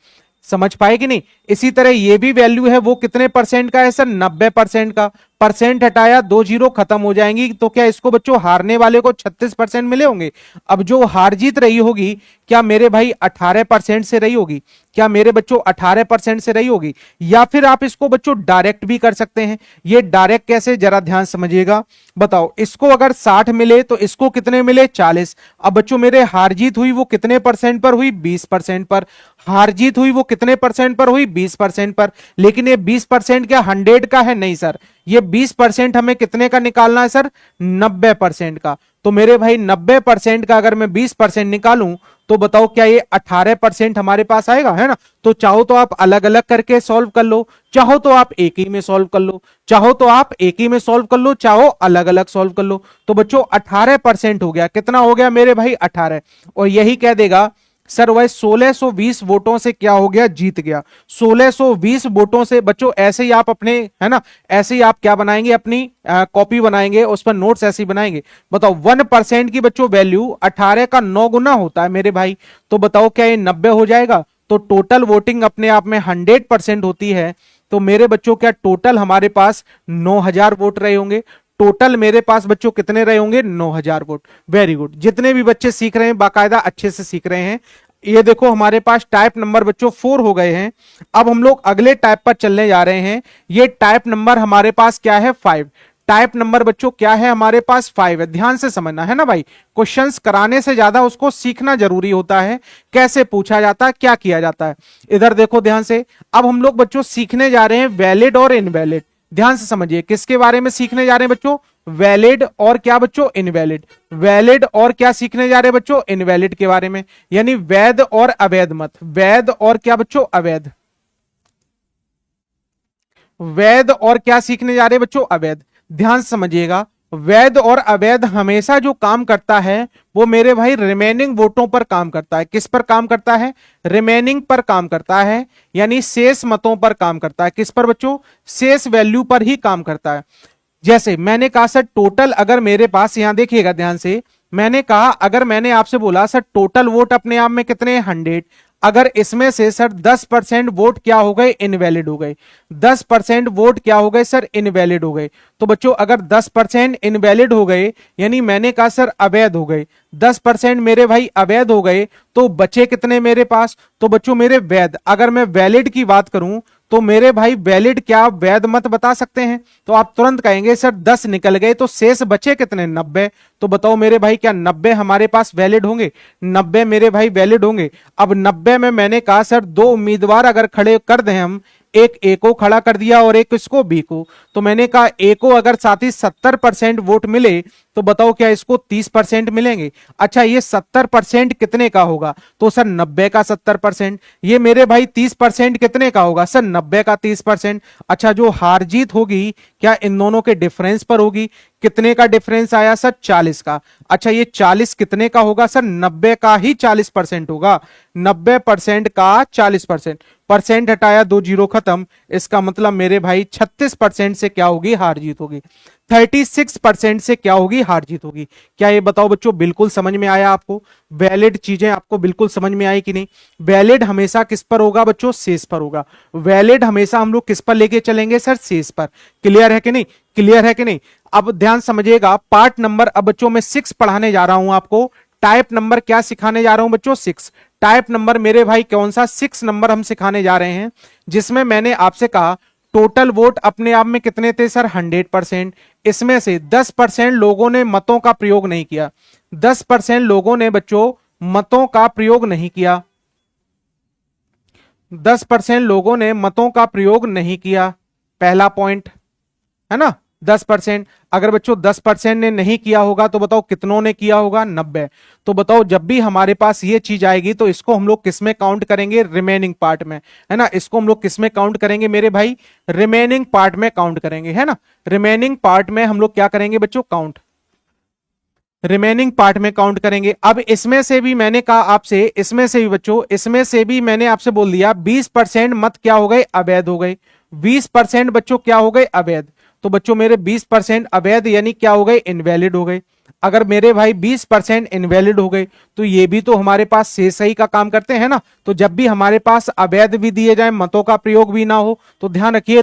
समझ पाए कि नहीं। इसी तरह ये भी वैल्यू है, वो कितने परसेंट का है सर 90% का। परसेंट हटाया 2 जीरो खत्म हो जाएंगी, तो क्या इसको बच्चों हारने वाले को 36% मिले होंगे। अब जो हार जीत रही होगी क्या मेरे भाई 18% से रही होगी, क्या मेरे बच्चों 18% से रही होगी। या फिर आप इसको बच्चों डायरेक्ट भी कर सकते हैं। ये डायरेक्ट कैसे जरा ध्यान समझिएगा। बताओ इसको अगर 60 मिले तो इसको कितने मिले 40। अब बच्चों मेरे हार जीत हुई वो कितने परसेंट पर हुई 20% पर। हार जीत हुई वो कितने परसेंट पर हुई 20% पर। लेकिन ये 20% क्या 100 का है, नहीं सर, ये 20% हमें कितने का निकालना है सर 90% का। तो मेरे भाई 90% का अगर मैं 20% निकालूं तो बताओ क्या ये 18% हमारे पास आएगा, है ना। तो चाहो तो आप अलग अलग करके सॉल्व कर लो, चाहो तो आप एक ही में सॉल्व कर लो, चाहो तो आप एक ही में सॉल्व कर लो, चाहो अलग अलग सॉल्व कर लो। तो बच्चों 18% हो गया, कितना हो गया मेरे भाई 18। और यही कह देगा सर वह 1620 वोटों से क्या हो गया, जीत गया। 1620 वोटों से बच्चों ऐसे ही आप अपने, है ना, ऐसे ही आप क्या बनाएंगे, अपनी कॉपी बनाएंगे, उस पर नोट्स ऐसे ही बनाएंगे। बताओ 1% की बच्चों वैल्यू 18 का 9 गुना होता है मेरे भाई। तो बताओ क्या ये 90 हो जाएगा। तो टोटल वोटिंग अपने आप में 100% होती है। तो मेरे बच्चों क्या टोटल हमारे पास 9000 वोट रहे होंगे। टोटल मेरे पास बच्चों कितने रहे होंगे, 9000 वोट। वेरी गुड, जितने भी बच्चे सीख रहे हैं बाकायदा अच्छे से सीख रहे हैं। ये देखो हमारे पास टाइप नंबर बच्चों 4 हो गए हैं। अब हम लोग अगले टाइप पर चलने जा रहे हैं। ये टाइप नंबर हमारे पास क्या है, 5। टाइप नंबर बच्चों क्या है हमारे पास, 5 है। ध्यान से समझना है ना भाई, क्वेश्चंस कराने से ज्यादा उसको सीखना जरूरी होता है, कैसे पूछा जाता है, क्या किया जाता है। इधर देखो ध्यान से, अब हम लोग बच्चों सीखने जा रहे हैं वैलिड और इनवैलिड। ध्यान से समझिए किसके बारे में सीखने जा रहे हैं बच्चों, वैलिड और क्या बच्चों, इनवैलिड। वैलिड और क्या सीखने जा रहे हैं बच्चों, इनवैलिड के बारे में, यानी वैध और अवैध मत। वैध और क्या बच्चों, अवैध। वैध और क्या सीखने जा रहे हैं बच्चों, अवैध। ध्यान से समझिएगा, वैध और अवैध हमेशा जो काम करता है वो मेरे भाई रिमेनिंग वोटों पर काम करता है। किस पर काम करता है, रिमेनिंग पर काम करता है, यानी शेष मतों पर काम करता है। किस पर बच्चों, शेष वैल्यू पर ही काम करता है। जैसे मैंने कहा सर टोटल, अगर मेरे पास, यहां देखिएगा ध्यान से, मैंने कहा अगर मैंने आपसे बोला सर टोटल वोट अपने आप में कितने, 100। अगर इसमें से सर 10% वोट क्या हो गए, इनवैलिड हो गए। 10% वोट क्या हो गए सर, इनवैलिड हो गए। तो बच्चों अगर 10% इनवैलिड हो गए, यानी मैंने कहा सर अवैध हो गए, 10% मेरे भाई अवैध हो गए, तो बचे कितने मेरे पास, तो बच्चों मेरे वैध। अगर मैं वैलिड की बात करूं तो मेरे भाई वैलिड क्या आप वैध मत बता सकते हैं, तो आप तुरंत कहेंगे सर 10 निकल गए, तो शेष बचे कितने, 90। तो बताओ मेरे भाई क्या 90 हमारे पास वैलिड होंगे, 90 मेरे भाई वैलिड होंगे। अब 90 में मैंने कहा सर दो उम्मीदवार अगर खड़े कर दें हम, एक ए को खड़ा कर दिया और एक इसको बी को, तो मैंने कहा ए को अगर साथ ही 70% वोट मिले तो बताओ क्या इसको 30% मिलेंगे। अच्छा ये 70% कितने का होगा, तो सर 90 का 70%। ये मेरे भाई 30% कितने का होगा, सर 90 का 30%। अच्छा जो हार जीत होगी क्या इन दोनों के डिफरेंस पर होगी, कितने का डिफरेंस आया सर, 40 का। अच्छा ये 40 कितने का होगा सर, 90 का ही 40% होगा। 90% का 40%, परसेंट हटाया, 2 जीरो खत्म। इसका मतलब मेरे भाई 36% से क्या होगी, हार जीत होगी। 36% से क्या होगी, हार जीत होगी। क्या ये बताओ बच्चों बिल्कुल समझ में आया आपको, वैलिड चीजें आपको बिल्कुल समझ में आई कि नहीं। वैलिड हमेशा किस पर होगा बच्चों, शेष पर होगा। वैलिड हमेशा हम लोग किस पर लेके चलेंगे सर, शेष पर। क्लियर है कि नहीं, क्लियर है कि नहीं। अब ध्यान समझिएगा, पार्ट नंबर, अब बच्चों मैं 6 पढ़ाने जा रहा हूं आपको। टाइप नंबर क्या सिखाने जा रहा हूं बच्चों, 6। टाइप नंबर मेरे भाई कौन सा, 6 नंबर हम सिखाने जा रहे हैं, जिसमें मैंने आपसे कहा टोटल वोट अपने आप में कितने थे सर, 100%। इसमें से 10% लोगों ने मतों का प्रयोग नहीं किया। 10% लोगों ने बच्चों मतों का प्रयोग नहीं किया। 10% लोगों ने मतों का प्रयोग नहीं किया, पहला पॉइंट, है ना। 10%, अगर बच्चों 10% ने नहीं किया होगा तो बताओ कितनों ने किया होगा, 90। तो बताओ जब भी हमारे पास ये चीज आएगी तो इसको हम लोग किस में काउंट करेंगे, रिमेनिंग पार्ट में, है ना। इसको हम लोग किस में काउंट करेंगे मेरे भाई, रिमेनिंग पार्ट में काउंट करेंगे, है ना। रिमेनिंग पार्ट में हम लोग क्या करेंगे बच्चों, काउंट, रिमेनिंग पार्ट में काउंट करेंगे। अब इसमें से भी मैंने कहा आपसे, इसमें से भी बच्चों, इसमें से भी मैंने आपसे बोल दिया 20% मत क्या हो गए, अवैध हो गए। 20% बच्चों क्या हो गए, अवैध। तो बच्चों मेरे 20% अवैध यानी क्या हो गए, इनवैलिड हो गए। अगर मेरे भाई 20% इनवैलिड हो गए तो ये भी तो हमारे पास शेष सही का काम करते हैं ना। तो जब भी हमारे पास अवैध भी दिए जाए, मतों का प्रयोग भी ना हो, तो ध्यान रखिए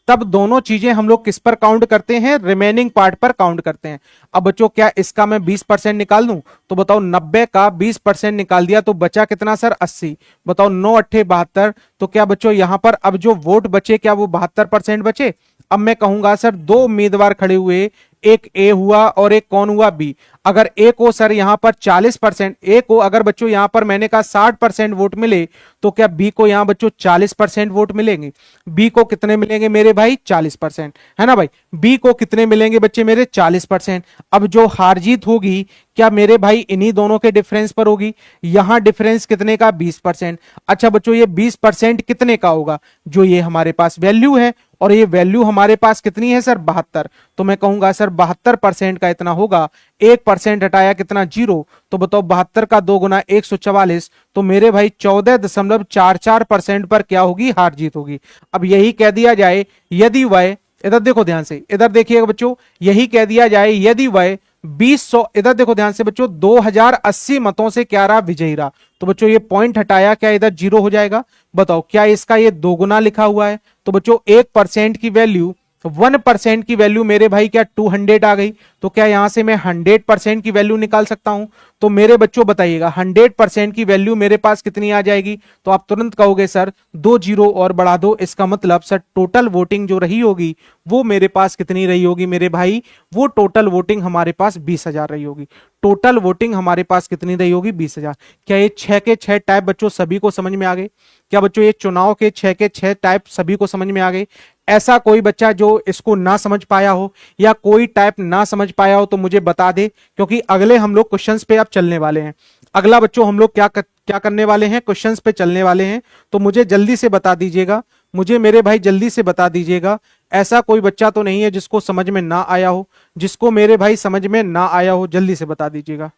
तब दोनों चीजें हम लोग किस पर काउंट करते हैं, रिमेनिंग पार्ट पर काउंट करते हैं। अब बच्चों क्या इसका मैं 20% निकाल दूं, तो बताओ 90 का 20% निकाल दिया तो बचा कितना सर, 80। बताओ 9 अट्ठे 72, तो क्या बच्चों यहां पर अब जो वोट बचे क्या वो 72% बचे। अब मैं कहूंगा सर दो उम्मीदवार खड़े हुए, एक ए हुआ और एक कौन हुआ, बी। अगर ए को सर यहां पर 40%, ए को अगर बच्चों यहां पर मैंने कहा 60% वोट मिले, तो क्या बी को यहां बच्चों 40% वोट मिलेंगे। बी को कितने मिलेंगे मेरे भाई, 40%, है ना भाई। बी को कितने मिलेंगे बच्चे मेरे, 40%। अब जो हार जीत होगी क्या मेरे भाई इन्हीं दोनों के डिफरेंस पर होगी? यहां डिफरेंस कितने का? 20%। अच्छा बच्चों ये 20% कितने का होगा? जो ये हमारे पास वैल्यू है, और ये वैल्यू हमारे पास कितनी है सर? 72। तो मैं कहूंगा सर 72% का इतना होगा। 1% हटाया कितना? 0। तो बताओ 72 का 2 गुना 144, तो मेरे भाई 14.44% पर क्या होगी? हार जीत होगी। अब यही कह दिया जाए यदि वह, इधर देखो ध्यान से, इधर देखिएगा बच्चों, यही कह दिया जाए यदि वह 2000, इधर देखो ध्यान से बच्चों, 2080 मतों से क्या रहा? विजयी रहा। तो बच्चों ये पॉइंट हटाया, क्या इधर 0 हो जाएगा? बताओ क्या इसका ये दोगुना लिखा हुआ है? तो बच्चों 1% की वैल्यू, 1% की वैल्यू मेरे भाई क्या 200 आ गई। तो क्या यहां से मैं 100% की वैल्यू निकाल सकता हूं? तो मेरे बच्चों बताइएगा 100% की वैल्यू मेरे पास कितनी आ जाएगी? तो आप तुरंत कहोगे सर 2 जीरो और बढ़ा दो, इसका मतलब सर टोटल वोटिंग जो रही होगी वो मेरे पास कितनी रही होगी मेरे भाई? वो टोटल वोटिंग हमारे पास 20,000 रही होगी। टोटल वोटिंग हमारे पास कितनी रही होगी? 20,000। क्या ये 6 के 6 टाइप बच्चों सभी को समझ में आ गए? क्या बच्चों ये चुनाव के 6 के 6 टाइप सभी को समझ में आ गए? ऐसा कोई बच्चा जो इसको ना समझ पाया हो या कोई टाइप ना समझ पाया हो तो मुझे बता दे, क्योंकि अगले हम लोग क्वेश्चंस पे अब चलने वाले हैं। अगला बच्चों हम लोग क्या करने वाले हैं? क्वेश्चंस पे चलने वाले हैं। तो मुझे जल्दी से बता दीजिएगा, मुझे मेरे भाई जल्दी से बता दीजिएगा, ऐसा कोई बच्चा तो नहीं है जिसको समझ में ना आया हो? जिसको मेरे भाई समझ में ना आया हो जल्दी से बता दीजिएगा।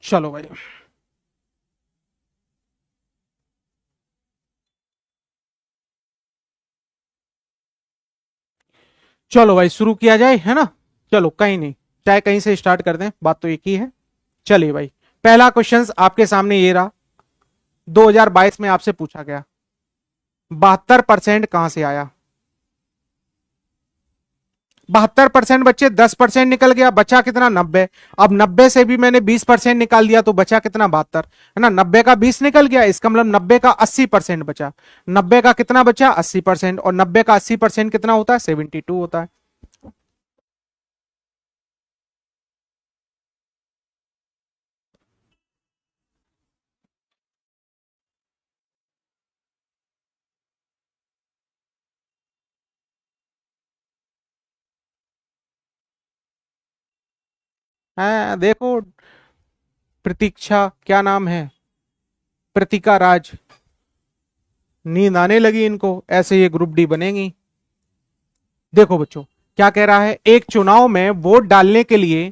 चलो भाई, चलो भाई शुरू किया जाए, है ना? चलो कहीं नहीं, चाहे कहीं से स्टार्ट कर दें, बात तो एक ही है। चलिए भाई, पहला क्वेश्चन आपके सामने ये रहा, 2022 में आपसे पूछा गया 72% कहां से आया? 72% बच्चे, 10% निकल गया, बचा कितना? 90। अब 90 से भी मैंने 20% निकाल दिया तो बचा कितना? 72, है ना? 90 का 20 निकल गया, इसका मतलब 90 का 80% बचा। 90 का कितना बचा? 80%। और 90 का 80% कितना होता है? 72 होता है। देखो, प्रतीक्षा, क्या नाम है? प्रतीका राज, नींद आने लगी इनको, ऐसे ये ग्रुप डी बनेगी। देखो बच्चों क्या कह रहा है, एक चुनाव में वोट डालने के लिए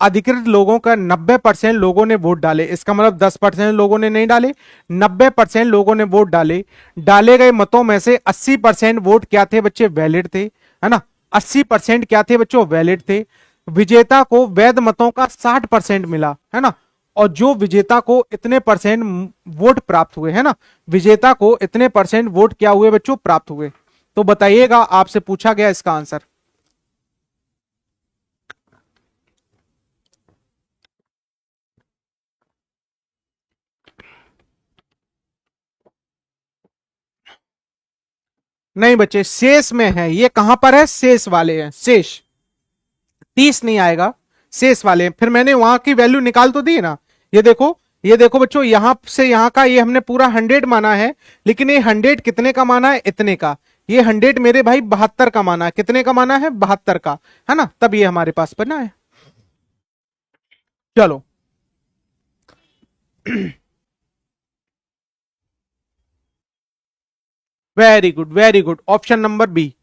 अधिकृत लोगों का 90% लोगों ने वोट डाले, इसका मतलब 10% लोगों ने नहीं डाले, 90% लोगों ने वोट डाले। डाले गए मतों में से 80% वोट क्या थे बच्चे? वैलिड थे, है ना? 80% क्या थे बच्चों? वैलिड थे। विजेता को वैध मतों का 60% मिला, है ना? और जो विजेता को इतने परसेंट वोट प्राप्त हुए, है ना, विजेता को इतने परसेंट वोट क्या हुए बच्चों? प्राप्त हुए। तो बताइएगा, आपसे पूछा गया इसका आंसर। नहीं बच्चे, शेष में है, ये कहां पर है? शेष वाले हैं, शेष। 30 नहीं आएगा, शेष वाले हैं। फिर मैंने वहां की वैल्यू निकाल तो दी ना, ये देखो, ये देखो बच्चों, यहां से यहां का ये हमने पूरा 100 माना है, लेकिन ये 100 कितने का माना है? इतने का। ये 100 मेरे भाई 72 का माना है, कितने का माना है? 72 का, है ना? तब ये हमारे पास बना है। चलो very good, very good, option number B,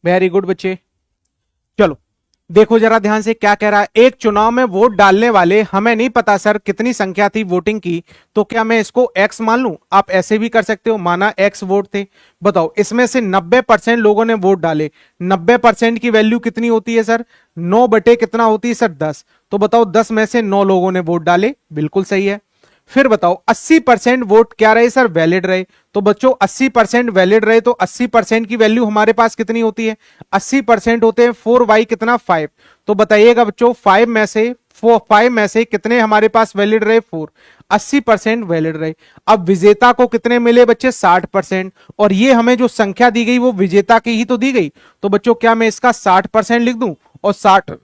very good बच्चे। चलो देखो जरा ध्यान से क्या कह रहा है, एक चुनाव में वोट डालने वाले, हमें नहीं पता सर कितनी संख्या थी वोटिंग की, तो क्या मैं इसको एक्स मान लूं? आप ऐसे भी कर सकते हो, माना एक्स वोट थे। बताओ इसमें से 90% लोगों ने वोट डाले, 90% की वैल्यू कितनी होती है सर? 9 बटे कितना होती है सर? 10। तो बताओ 10 में से 9 लोगों ने वोट डाले, बिल्कुल सही है। फिर बताओ 80% वोट क्या रहे सर? वैलिड रहे। तो बच्चों 80% वैलिड रहे, तो 80% की वैल्यू हमारे पास कितनी होती है? 80% होते हैं 4 बाई कितना? 5। तो बताइएगा बच्चों 5 में से कितने हमारे पास वैलिड रहे? 4। 80% वैलिड रहे। अब विजेता को कितने मिले बच्चे? 60%। और ये हमें जो संख्या दी गई वो विजेता की ही तो दी गई, तो बच्चों क्या मैं इसका 60% लिख दूं? और 60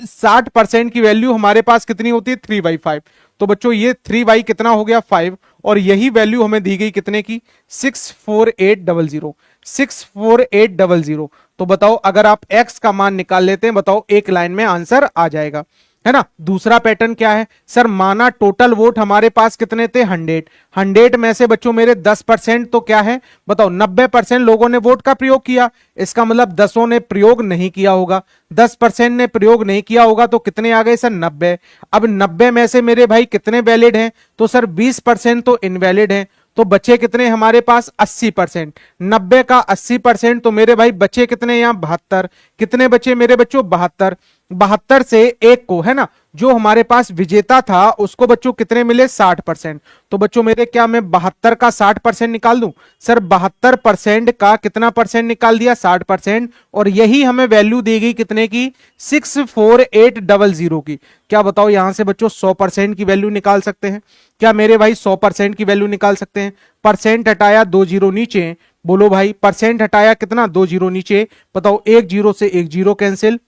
60% की वैल्यू हमारे पास कितनी होती है 3/5। तो बच्चों ये 3 कितना हो गया 5, और यही वैल्यू हमें दी गई कितने की 64800। 64800। तो बताओ अगर आप x का मान निकाल लेते हैं, बताओ एक लाइन में आंसर आ जाएगा, है ना। दूसरा पैटर्न क्या है सर, माना टोटल वोट हमारे पास कितने थे 100। 100 में से बच्चों मेरे 10% तो क्या है बताओ 90% लोगों ने वोट का प्रयोग किया। इसका मतलब 10 ने प्रयोग नहीं किया होगा, 10% ने प्रयोग नहीं किया होगा, तो कितने आ गए सर 90। अब 90 में से मेरे भाई कितने वैलिड हैं, तो सर 20% तो इनवैलिड हैं। तो बचे कितने हमारे पास 80%। 90 का 80%, तो मेरे भाई बचे कितने यहां 72। कितने बचे मेरे बच्चों 72। 72 से एक को, है ना, जो हमारे पास विजेता था उसको बच्चों कितने मिले 60%। तो बच्चों मेरे क्या मैं 72 का 60% निकाल दूं, सर 72% का कितना परसेंट निकाल दिया 60%, और यही हमें वैल्यू दी गई कितने की 64800 की। क्या बताओ यहां से बच्चों 100% की वैल्यू निकाल सकते हैं क्या मेरे भाई, 100% की वैल्यू निकाल सकते हैं। परसेंट हटाया 2 जीरो नीचे, बोलो भाई परसेंट हटाया कितना 2 जीरो नीचे, बताओ एक जीरो से एक जीरो कैंसिल,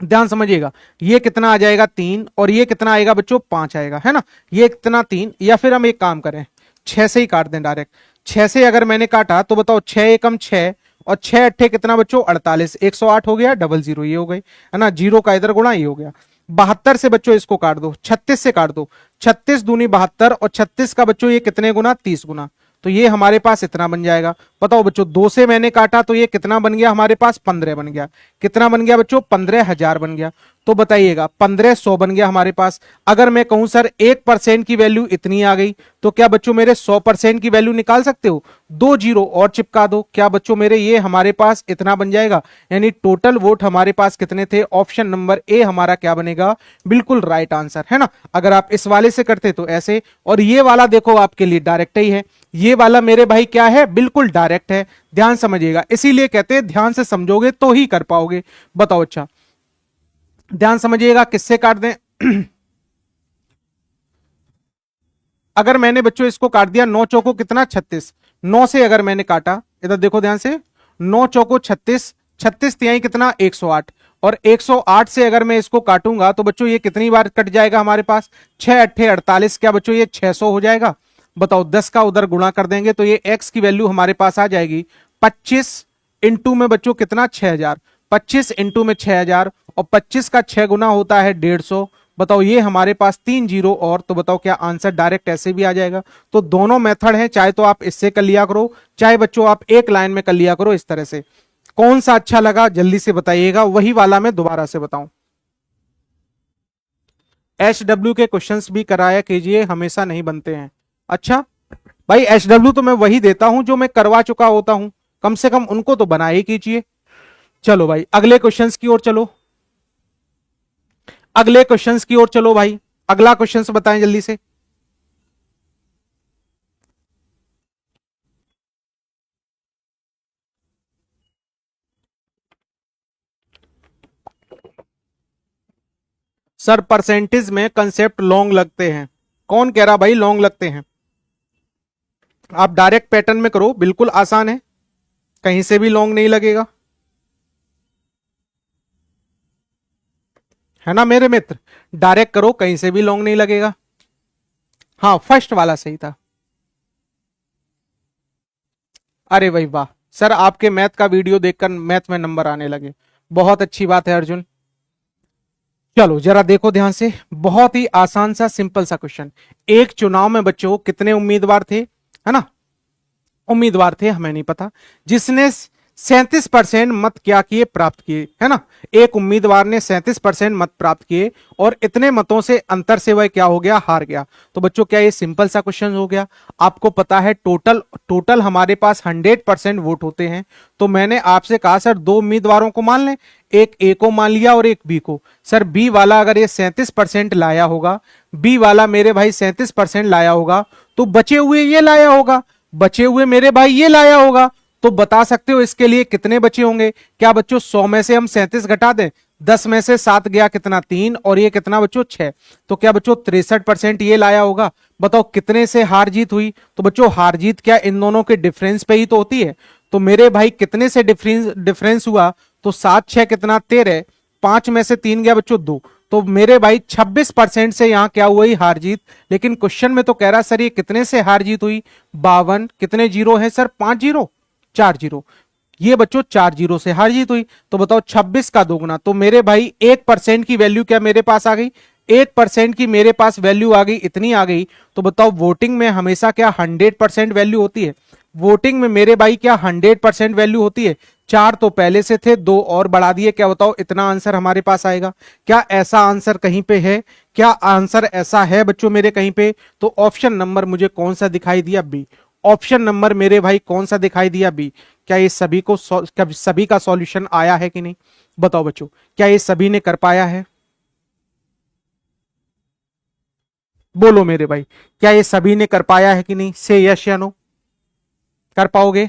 ध्यान समझिएगा, ये कितना आ जाएगा 3, और ये कितना आएगा बच्चों 5 आएगा, है ना। ये कितना 3, या फिर हम एक काम करें 6 से ही काट दें डायरेक्ट। 6 से अगर मैंने काटा तो बताओ 6 एकम 6, और 6 अट्ठे कितना बच्चों 48, 108 हो गया, 00 ये हो गई, है ना, जीरो का इधर गुणा ये हो गया। 72 से बच्चों इसको काट दो, 36 से काट दो, 36 दूनी 72, और 36 का बच्चों ये कितने गुना 30 गुना, तो ये हमारे पास इतना बन जाएगा। बताओ बच्चों 2 से मैंने काटा तो ये कितना बन गया हमारे पास 15 बन गया। कितना बन गया बच्चों 15,000 बन गया। तो बताइएगा 1500 बन गया हमारे पास। अगर मैं कहूं सर 1% की वैल्यू इतनी आ गई, तो क्या बच्चों मेरे 100% की वैल्यू निकाल सकते हो, 2 जीरो और चिपका दो, क्या बच्चों मेरे ये हमारे पास इतना बन जाएगा। यानी टोटल वोट हमारे पास कितने थे, ऑप्शन नंबर ए हमारा क्या बनेगा, बिल्कुल राइट आंसर, है ना। अगर आप इस वाले से करते तो ऐसे, और ये वाला देखो आपके लिए डायरेक्ट ही है, ये वाला मेरे भाई क्या है बिल्कुल डायरेक्ट है, ध्यान समझिएगा। इसीलिए कहते हैं ध्यान से समझोगे तो ही कर पाओगे। बताओ अच्छा ध्यान समझिएगा, किससे काट दें अगर मैंने बच्चों इसको काट दिया 9 चौको कितना 36, 9 से अगर मैंने काटा, इधर देखो ध्यान से, 9 चौको 36, 36 तिहाई कितना 108, और 108 से अगर मैं इसको काटूंगा तो बच्चों ये कितनी बार कट जाएगा हमारे पास 6 अट्ठे 48, क्या बच्चों ये 600 हो जाएगा। बताओ 10 का उधर गुणा कर देंगे तो ये x की वैल्यू हमारे पास आ जाएगी 25 इंटू में बच्चों कितना 6000, 25 इंटू में 6000, और 25 का 6 गुना होता है 150। बताओ ये हमारे पास 3 जीरो, और तो बताओ क्या आंसर डायरेक्ट ऐसे भी आ जाएगा। तो दोनों मेथड हैं, चाहे तो आप इससे कर लिया करो, चाहे बच्चों आप एक लाइन में कर लिया करो इस तरह से। कौन सा अच्छा लगा जल्दी से बताइएगा, वही वाला मैं दोबारा से बताऊं। HW के क्वेश्चंस भी कराया कीजिए, हमेशा नहीं बनते हैं। अच्छा भाई HW तो मैं वही देता हूं जो मैं करवा चुका होता हूं, कम से कम उनको तो बना ही कीजिए। चलो भाई अगले क्वेश्चंस की ओर चलो, अगले क्वेश्चंस की ओर चलो भाई, अगला क्वेश्चंस बताएं जल्दी से। सर परसेंटेज में कंसेप्ट लॉन्ग लगते हैं, कौन कह रहा भाई लॉन्ग लगते हैं। आप डायरेक्ट पैटर्न में करो, बिल्कुल आसान है, कहीं से भी लॉन्ग नहीं लगेगा, है ना मेरे मित्र। डायरेक्ट करो, कहीं से भी लॉन्ग नहीं लगेगा। हाँ फर्स्ट वाला सही था। अरे भाई वाह सर, आपके मैथ का वीडियो देखकर मैथ में नंबर आने लगे, बहुत अच्छी बात है अर्जुन। चलो जरा देखो ध्यान से, बहुत ही आसान सा सिंपल सा क्वेश्चन। एक चुनाव में बच्चों कितने उम्मीदवार थे, है ना, उम्मीदवार थे हमें नहीं पता, जिसने 37% मत क्या किए प्राप्त किए, है ना। एक उम्मीदवार ने 37% मत प्राप्त किए, और इतने मतों से अंतर से वह क्या हो गया हार गया। तो बच्चों क्या ये सिंपल सा क्वेश्चन हो गया। आपको पता है टोटल टोटल हमारे पास 100% वोट होते हैं। तो मैंने आपसे कहा सर दो उम्मीदवारों को मान लें, एक ए को मान लिया और एक बी को। सर बी वाला अगर ये 37% लाया होगा, बी वाला मेरे भाई 37% लाया होगा, तो बचे हुए ये लाया होगा, बचे हुए मेरे भाई ये लाया होगा। तो बता सकते हो इसके लिए कितने बचे होंगे। क्या बच्चों 100 में से हम 37 घटा दें, 10 में से 7 गया कितना 3, और ये कितना बच्चों 6, तो क्या बच्चों 63% ये लाया होगा। बताओ कितने से हार जीत हुई। तो बच्चों हार जीत क्या इन दोनों के डिफरेंस पे ही तो होती है। तो मेरे भाई कितने से डिफरेंस हुआ, तो 7 6 कितना 13, 5 में से 3 गया बच्चों 2, तो मेरे भाई 26% से यहां क्या हुई हार जीत। लेकिन क्वेश्चन में तो कह रहा सर ये कितने से हार जीत हुई, 52, कितने जीरो है सर, 5 जीरो, 4 जीरो, ये बच्चों 4 जीरो से हार जीत हुई। तो बताओ 26 का दोगुना, तो मेरे भाई 1% की वैल्यू क्या मेरे पास आ गई, 1% की मेरे पास वैल्यू आ गई, इतनी आ गई। तो बताओ वोटिंग में हमेशा क्या 100% वैल्यू होती है, वोटिंग में मेरे भाई क्या 100% वैल्यू होती है। 4 तो पहले से थे, 2 और बढ़ा दिए, क्या बताओ इतना आंसर हमारे पास आएगा। क्या ऐसा आंसर कहीं पे है, क्या आंसर ऐसा है बच्चों मेरे कहीं पे। तो ऑप्शन नंबर मुझे कौन सा दिखाई दिया, बी। ऑप्शन नंबर मेरे भाई कौन सा दिखाई दिया, बी। क्या ये सभी को क्या सभी का सॉल्यूशन आया है कि नहीं, बताओ बच्चों, क्या ये सभी ने कर पाया है, बोलो मेरे भाई, क्या ये सभी ने कर पाया है कि नहीं, से यस या नो, कर पाओगे।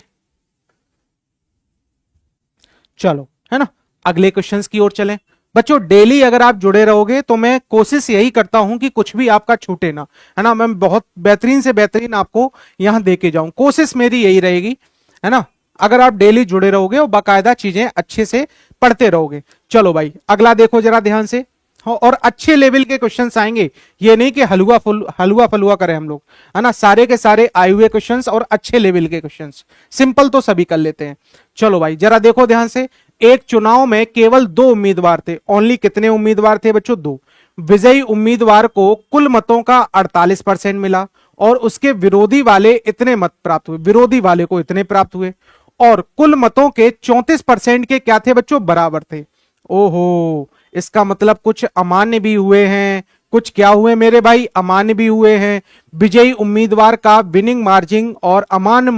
चलो है ना, अगले क्वेश्चंस की ओर चलें। बच्चों डेली अगर आप जुड़े रहोगे तो मैं कोशिश यही करता हूं कि कुछ भी आपका छूटे ना, है ना, मैं बहुत बेहतरीन से बेहतरीन आपको यहां देके जाऊं, कोशिश मेरी यही रहेगी, है ना। अगर आप डेली जुड़े रहोगे और बाकायदा चीजें अच्छे से पढ़ते रहोगे। चलो भाई अगला देखो जरा ध्यान से, हाँ, और अच्छे लेवल के क्वेश्चंस आएंगे, ये नहीं कि हलवा फलुआ करें हम लोग, है ना, सारे के सारे आए हुए क्वेश्चंस और अच्छे लेवल के क्वेश्चंस, सिंपल तो सभी कर लेते हैं। चलो भाई जरा देखो ध्यान से, एक चुनाव में केवल 2 उम्मीदवार थे, ओनली कितने उम्मीदवार थे बच्चों, 2। विजयी उम्मीदवार को कुल मतों का 48% मिला और उसके विरोधी वाले इतने मत प्राप्त हुए, विरोधी वाले को इतने प्राप्त हुए, और कुल मतों के 34% के क्या थे बच्चों, बराबर थे। ओहो, इसका मतलब कुछ अमान्य भी हुए हैं, कुछ क्या हुए मेरे भाई, अमान्य भी हुए हैं। विजयी उम्मीदवार का विनिंग मार्जिन और अमान्य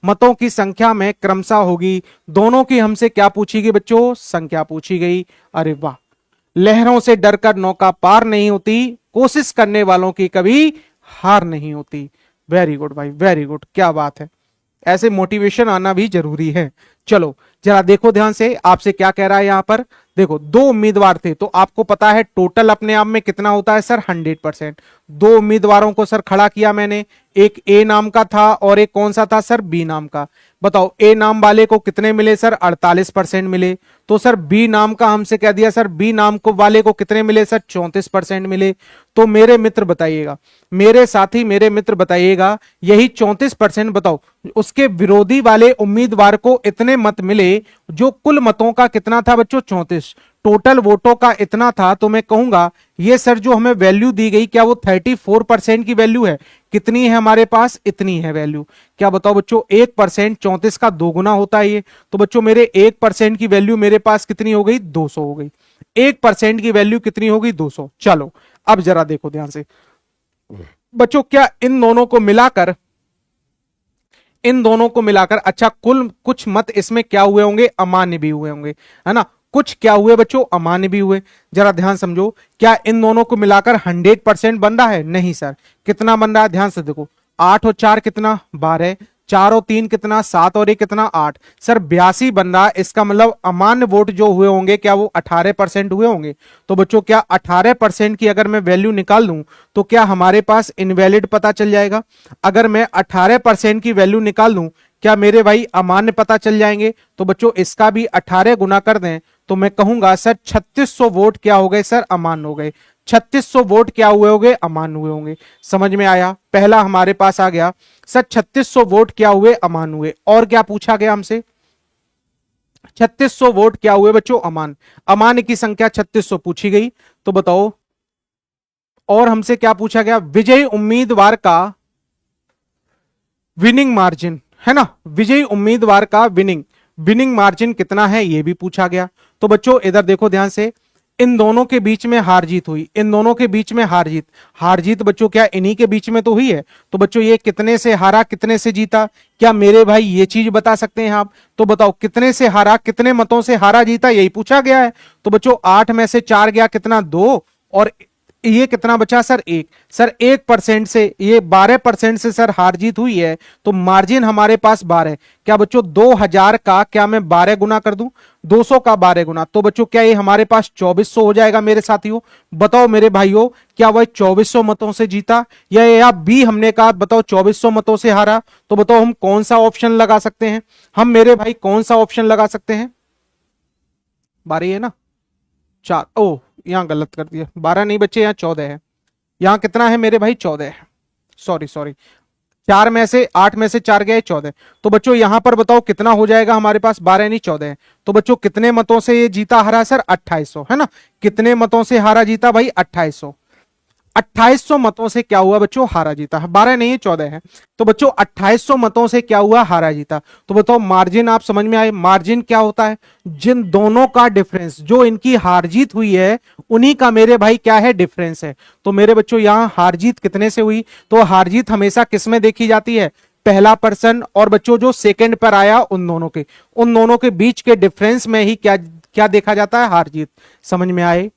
मतों की संख्या में क्रमशः होगी, दोनों की हमसे क्या पूछी गई बच्चों, संख्या पूछी गई। अरे वाह, लहरों से डरकर नौका पार नहीं होती, कोशिश करने वालों की कभी हार नहीं होती। वेरी गुड भाई, वेरी गुड, क्या बात है, ऐसे मोटिवेशन आना भी जरूरी है। चलो जरा देखो ध्यान से, आपसे क्या कह रहा है यहां पर, देखो 2 उम्मीदवार थे, तो आपको पता है टोटल अपने आप में कितना होता है सर, 100%। 2 उम्मीदवारों को सर खड़ा किया मैंने, एक ए नाम का था और एक कौन सा था सर, बी नाम का। बताओ ए नाम वाले को कितने मिले सर, 48% मिले। तो सर बी नाम का हमसे कह दिया सर, बी नाम को वाले को कितने मिले सर, 34% मिले। तो मेरे मित्र बताइएगा, मेरे साथी मेरे मित्र बताइएगा, यही 34%, बताओ उसके विरोधी वाले उम्मीदवार को इतने मत मिले, जो कुल मतों का कितना था बच्चों, 34, टोटल वोटों का इतना था। तो मैं कहूंगा ये सर जो हमें वैल्यू दी गई, क्या वो 34% की वैल्यू है, कितनी है हमारे पास, इतनी है वैल्यू। क्या बताओ बच्चों, 1% 34 का दोगुना होता है ये, तो बच्चों मेरे 1% की वैल्यू मेरे पास कितनी हो गई, 200 हो गई। 1% की वैल्यू कितनी होगी, 200। चलो अब जरा देखो ध्यान से बच्चों, क्या इन दोनों को मिलाकर अच्छा कुल कुछ मत इसमें क्या हुए होंगे, अमान्य भी हुए होंगे, है ना, कुछ क्या हुए बच्चों, अमान्य भी हुए। जरा ध्यान समझो, क्या इन दोनों को मिलाकर 100% बन रहा है, नहीं सर, कितना बन रहा है, ध्यान से देखो, 8 और 4 कितना, 12, 4 और 3 कितना, 7 और 1 कितना, 8, सर 82 बन रहा है। इसका मतलब अमान्य वोट जो हुए होंगे क्या वो 18% हुए होंगे। तो बच्चों क्या 18% की अगर मैं वैल्यू निकाल दूं तो क्या हमारे पास इनवैलिड पता चल जाएगा। अगर मैं 18% की वैल्यू निकाल दूं, क्या मेरे भाई अमान्य पता चल जाएंगे। तो बच्चों इसका भी 18 गुना कर दें तो मैं कहूंगा सर 3600 वोट क्या हो गए सर, अमान्य हो गए। 3600 वोट क्या हुए होंगे, अमान्य हुए होंगे। समझ में आया, पहला हमारे पास आ गया सर 3600 वोट क्या हुए, अमान्य हुए। और क्या पूछा गया हमसे, 3600 वोट क्या हुए बच्चों, अमान्य। अमान्य की संख्या 3600 पूछी गई। तो बताओ और हमसे क्या पूछा गया, विजयी उम्मीदवार का विनिंग मार्जिन, है ना, विजयी उम्मीदवार का विनिंग मार्जिन कितना है, यह भी पूछा गया। तो बच्चों इधर देखो ध्यान से, इन दोनों के बीच में हार जीत हुई, इन दोनों के बीच में हार जीत बच्चों क्या इन्हीं के बीच में तो हुई है। तो बच्चों ये कितने से हारा कितने से जीता, क्या मेरे भाई ये चीज बता सकते हैं आप। तो बताओ कितने से हारा, कितने मतों से हारा जीता, यही पूछा गया है। तो बच्चों 8 में से 4 गया कितना, 2, और ये कितना बचा सर, 1। सर 1% से, ये 12% से सर हार जीत हुई है, तो मार्जिन हमारे पास 12। क्या बच्चों 2000 का क्या मैं 12 गुना कर दूं, 200 का 12 गुना, तो बच्चों क्या ये हमारे पास 2400 हो जाएगा मेरे साथियों। बताओ मेरे भाइयों, क्या वह 2400 मतों से जीता, या बी हमने कहा बताओ 2400 मतों से हारा। तो बताओ हम कौन सा ऑप्शन लगा सकते हैं, हम मेरे भाई कौन सा ऑप्शन लगा सकते हैं, बारी है ना। 4, ओ यहाँ गलत कर दिया, 12 नहीं बच्चे, यहाँ 14 है। यहाँ कितना है मेरे भाई, 14 है। सॉरी सॉरी, 4 में से 8 में से 4 गए, 14। तो बच्चों यहां पर बताओ कितना हो जाएगा हमारे पास, 12 नहीं 14 है। तो बच्चों कितने मतों से ये जीता हारा सर, 2800, है ना। कितने मतों से हारा जीता भाई, 2800। 2800 मतों से क्या हुआ बच्चों, हारा जीता है। 12 नहीं है, 14 है। तो बच्चों 2800 मतों से क्या हुआ, हारा जीता। तो बताओ मार्जिन आप समझ में आए, मार्जिन क्या होता है, जिन दोनों का डिफरेंस, जो इनकी हार जीत हुई है उन्हीं का मेरे भाई क्या है, डिफरेंस है। तो मेरे बच्चों यहां हार जीत कितने से हुई, तो हार जीत हमेशा किस में देखी जाती है, पहला पर्सन और बच्चों जो सेकंड पर आया उन दोनों के बीच के डिफरेंस में ही क्या क्या देखा जाता है, हार जीत। समझ में आए।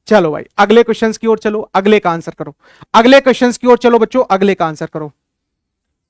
चलो भाई अगले क्वेश्चंस की ओर चलो, अगले का आंसर करो। अगले क्वेश्चंस की ओर चलो बच्चों, अगले का आंसर करो।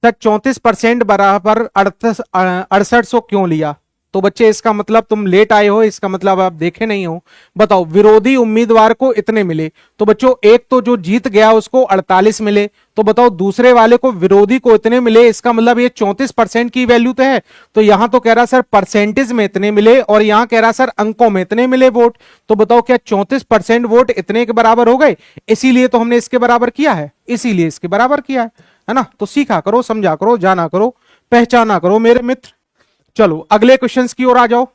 सर 34% बराबर 6800 क्यों लिया। तो बच्चे इसका मतलब तुम लेट आए हो, इसका मतलब आप देखे नहीं हो। बताओ विरोधी उम्मीदवार को इतने मिले, तो बच्चों एक तो जो जीत गया उसको 48 मिले, तो बताओ दूसरे वाले को, विरोधी को इतने मिले, इसका मतलब ये 34% की वैल्यू तो है। तो यहां तो कह रहा सर परसेंटेज में इतने मिले, और यहां कह रहा सर अंकों में इतने मिले वोट। तो बताओ क्या 34% वोट इतने के बराबर हो गए, इसीलिए तो हमने इसके बराबर किया है, इसीलिए इसके बराबर किया है ना। तो सीखा करो, समझा करो, जाना करो, पहचाना करो मेरे मित्र। चलो अगले क्वेश्चंस की ओर आ जाओ।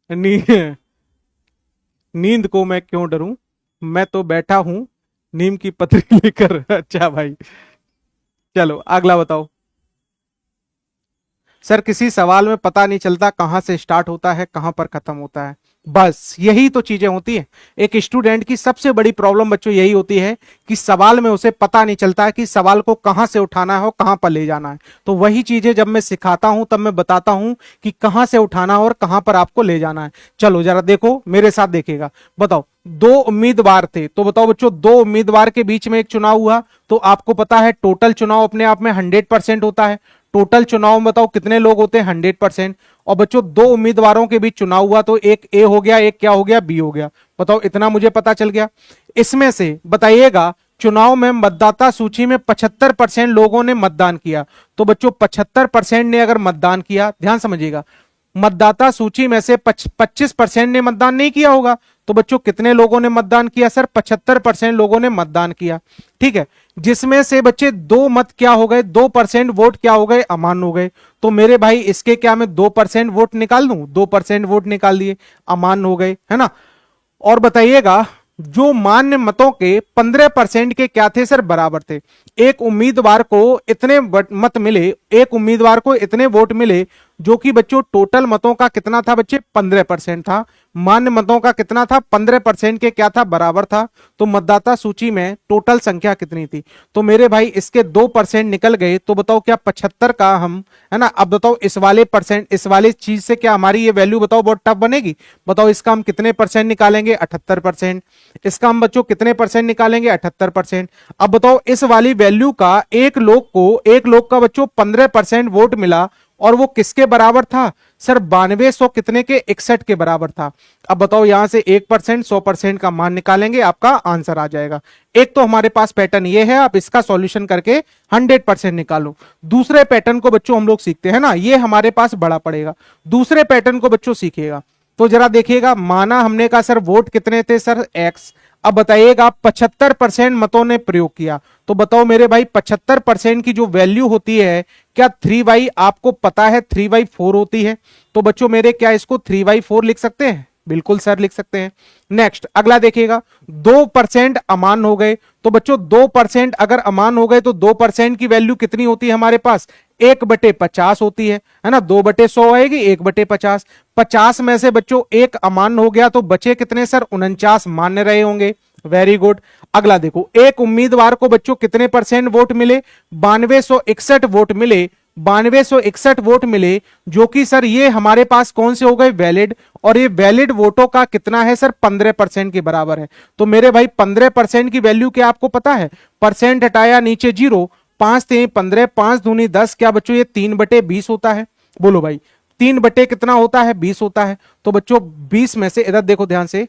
नी, नींद को मैं क्यों डरूं, मैं तो बैठा हूं नीम की पतरी लेकर। अच्छा भाई, चलो अगला बताओ। सर किसी सवाल में पता नहीं चलता कहां से स्टार्ट होता है कहां पर खत्म होता है, बस यही तो चीजें होती हैं। एक स्टूडेंट की सबसे बड़ी प्रॉब्लम बच्चों यही होती है कि सवाल में उसे पता नहीं चलता है कि सवाल को कहां से उठाना है और कहां पर ले जाना है। तो वही चीजें जब मैं सिखाता हूं तब मैं बताता हूं कि कहां से उठाना और कहां पर आपको ले जाना है। चलो जरा देखो मेरे साथ, देखिएगा। बताओ दो उम्मीदवार थे, तो बताओ बच्चों दो उम्मीदवार के बीच में एक चुनाव हुआ, तो आपको पता है टोटल चुनाव अपने आप में 100% होता है। टोटल चुनाव में बताओ कितने लोग होते हैं, 100%। और बच्चों दो उम्मीदवारों के बीच चुनाव हुआ, तो एक ए हो गया, एक क्या हो गया, बी हो गया। बताओ इतना मुझे पता चल गया। इसमें से बताइएगा चुनाव में मतदाता सूची में 75% लोगों ने मतदान किया। तो बच्चों 75% ने अगर मतदान किया, ध्यान समझिएगा, मतदाता सूची में से 25% ने मतदान नहीं किया होगा। तो बच्चों कितने लोगों ने मतदान किया सर, 75% लोगों ने मतदान किया। ठीक है, जिसमें से बच्चे 2 मत क्या हो गए, 2% वोट क्या हो गए, अमान्य हो गए। तो मेरे भाई इसके क्या मैं 2% वोट निकाल दूं, 2% वोट निकाल दिए, अमान्य हो गए, है ना। और बताइएगा जो मान्य मतों के 15% के क्या थे सर, बराबर थे। एक उम्मीदवार को इतने मत मिले, एक उम्मीदवार को इतने वोट मिले, जो कि बच्चों टोटल मतों का कितना था बच्चे, 15% था। मान्य मतों का कितना था, 15% के क्या था, बराबर था। तो मतदाता सूची में टोटल संख्या कितनी थी, तो मेरे भाई इसके 2% निकल गए। तो बताओ क्या 75 का हम, है ना। अब बताओ इस वाले परसेंट, इस वाले चीज से क्या हमारी ये वैल्यू बताओ बहुत टफ बनेगी। बताओ इसका हम कितने परसेंट निकालेंगे, 78%। इसका हम बच्चों कितने परसेंट निकालेंगे, 78%। अब बताओ इस वाली वैल्यू का एक लोग का बच्चों 15% वोट मिला, और वो किसके बराबर था सर, 9200 कितने के, 61 के बराबर था। अब बताओ यहां से 1% 100% का मान निकालेंगे, आपका आंसर आ जाएगा। एक तो हमारे पास पैटर्न ये है, आप इसका सॉल्यूशन करके 100% निकालो। दूसरे पैटर्न को बच्चों हम लोग सीखते हैं ना, ये हमारे पास बड़ा पड़ेगा। दूसरे पैटर्न को बच्चों सीखिएगा, तो जरा देखिएगा, माना हमने कहा सर वोट कितने थे सर, एक्स। अब बताइएगा 75% मतों ने प्रयोग किया, तो बताओ मेरे भाई 75% की जो वैल्यू होती है, क्या 3/, आपको पता है 3/4 होती है। तो बच्चों मेरे क्या इसको 3/4 लिख सकते हैं, बिल्कुल सर लिख सकते हैं। नेक्स्ट अगला देखिएगा, 2% अमान हो गए। तो बच्चों 2% अगर अमान हो गए तो 2% की वैल्यू कितनी होती है हमारे पास, 1/50 होती है ना। 2/100 आएगी, 1/50। 50 में से बच्चों एक अमान्य हो गया, तो बचे कितने सर, 49 मान्य रहे होंगे। Very good. अगला देखो, एक उम्मीदवार को बच्चों कितने परसेंट वोट मिले, 9261 वोट मिले, 9261 वोट मिले, जो कि सर ये हमारे पास कौन से हो गए, वैलिड। और ये वैलिड वोटों का कितना है सर, 15% के बराबर है। तो मेरे भाई 15% की वैल्यू क्या आपको पता है, परसेंट हटाया नीचे 0, 5 3 15, 5 दूनी 10, क्या बच्चों ये 3/20 होता है। बोलो भाई 3 बटे कितना होता है, 20 होता है। तो बच्चों 20 में से, इधर देखो ध्यान से,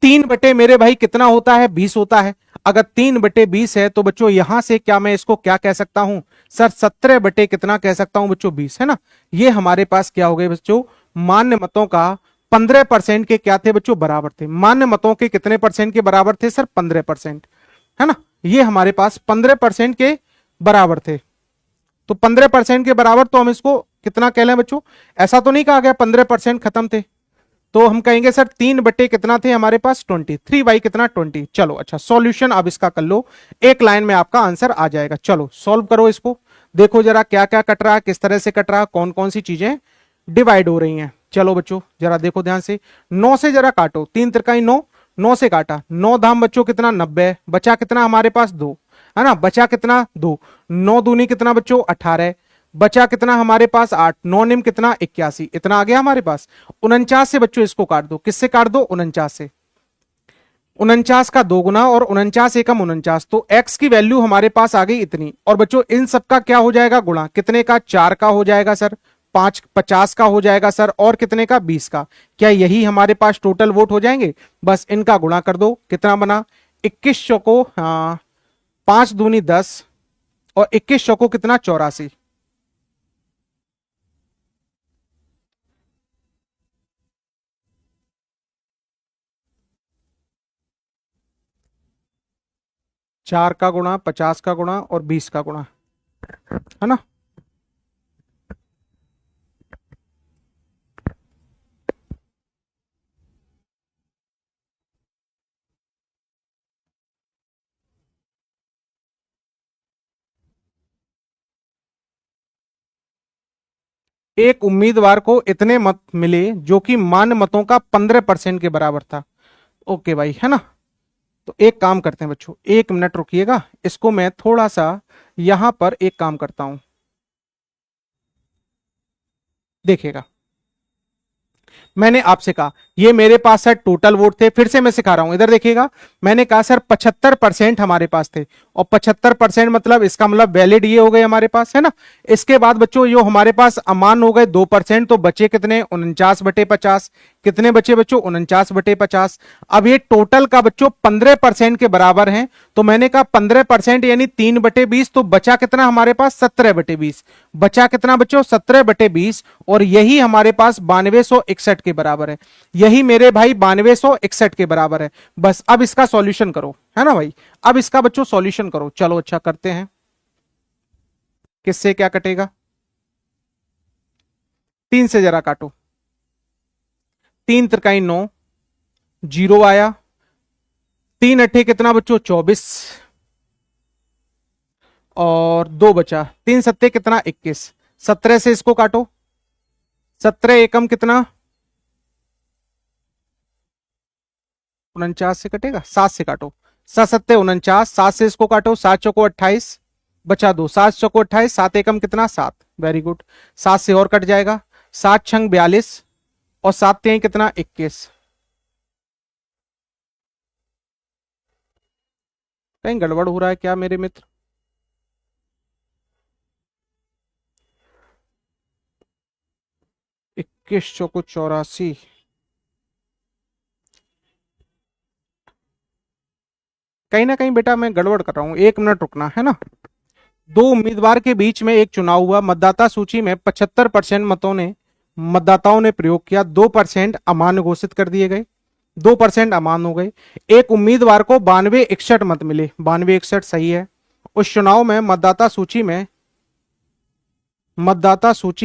3 बटे मेरे भाई कितना होता है, 20 होता है। अगर 3/20 है तो बच्चों यहां से क्या मैं इसको क्या कह सकता हूं सर, 17 बटे कितना कह सकता हूं बच्चों, 20, है ना। ये हमारे पास क्या हो गए बच्चों, मान्य मतों का 15% के क्या थे बच्चों, बराबर थे। मान्य मतों के कितने परसेंट के बराबर थे सर, 15%, है ना। ये हमारे पास 15% के बराबर थे। तो 15% के बराबर तो हम इसको कितना कह लें बच्चों, ऐसा तो नहीं कहा गया 15% खत्म थे, तो हम कहेंगे सर 3 बटे कितना थे हमारे पास, 20, 3 बाई कितना 20। चलो अच्छा, सॉल्यूशन अब इसका कर लो, एक लाइन में आपका आंसर आ जाएगा। चलो सॉल्व करो इसको, देखो जरा क्या क्या कट रहा है, किस तरह से कट रहा है, कौन कौन सी चीजें डिवाइड हो रही हैं। चलो बच्चों जरा देखो ध्यान से, 9 से जरा काटो, 3 त्रिकाई 9, 9 से काटा, 9 धाम बच्चों कितना 90, बचा कितना हमारे पास 2, है ना, बचा कितना 2, 9 दूनी कितना बच्चों 18, बचा कितना हमारे पास 8, 9 निम कितना 81, इतना आ गया हमारे पास। 49 से बच्चों इसको काट दो, किससे काट दो, 49 से, 49 का 2 गुना और 49 एकम 49, तो x की वैल्यू हमारे पास आ गई इतनी। और बच्चों इन सब का क्या हो जाएगा गुणा, कितने का, 4 का हो जाएगा सर, 50 का हो जाएगा सर, और कितने का 20 का। क्या यही हमारे पास टोटल वोट हो जाएंगे, बस इनका गुणा कर दो, कितना बना 21 चौको 5 दूनी 10 और 21 चौको कितना 84, चार का गुणा 50 का गुणा और 20 का गुणा, है ना। एक उम्मीदवार को इतने मत मिले जो कि मान्य मतों का 15% के बराबर था। ओके भाई, है ना। तो एक काम करते हैं बच्चों, 1 मिनट रुकिएगा, इसको मैं थोड़ा सा यहां पर एक काम करता हूं, देखिएगा। मैंने आपसे कहा ये मेरे पास सर टोटल वोट थे, फिर से मैं सिखा रहा हूं, इधर देखिएगा। मैंने कहा सर 75% हमारे पास थे, और 75% मतलब इसका मतलब वैलिड ये हो गए हमारे पास, है ना। इसके बाद बच्चों जो हमारे पास अमान हो गए 2%, तो बचे कितने 49/50, कितने बचे बच्चों 49/50। अब ये टोटल का बच्चों 15% के बराबर है, तो मैंने कहा 15% यानी 3/20, तो बचा कितना हमारे पास 17/20, बचा कितना बच्चों 17/20, और यही हमारे पास 9261 के बराबर है, यही मेरे भाई 9261 के बराबर है। बस अब इसका सॉल्यूशन करो, है ना भाई, अब इसका बच्चों सॉल्यूशन करो। चलो अच्छा करते हैं, किससे क्या कटेगा, 3 से जरा काटो, 3 त्रिकाई 9, 0 आया, 3 अट्ठे कितना बच्चों 24, और 2 बचा, 3 सत्ते कितना 21, 17 से इसको काटो, 17 एकम कितना 49 से कटेगा, 7 से काटो, 7 सत्ते 49, 7 से इसको काटो, 7 चौको 28, बचा 2, 7 चौको 28, 7 एकम कितना 7, वेरी गुड, 7 से और कट जाएगा, 7 छंग 42 और 7 तेई कितना 21। कहीं गड़बड़ हो रहा है क्या मेरे मित्र, 21 चौको 84, कहीं ना कहीं बेटा मैं गड़बड़ कर रहा हूं, 1 मिनट रुकना, है ना। दो उम्मीदवार के बीच में एक चुनाव हुआ, मतदाता सूची में 75% मतों ने मतदाताओं ने प्रयोग किया, 2% अमान्य घोषित कर दिए गए, 2% अमान्य हो गए। एक उम्मीदवार को 9261 मत मिले, 9261 सही है। उस चुनाव में मतदाता सूची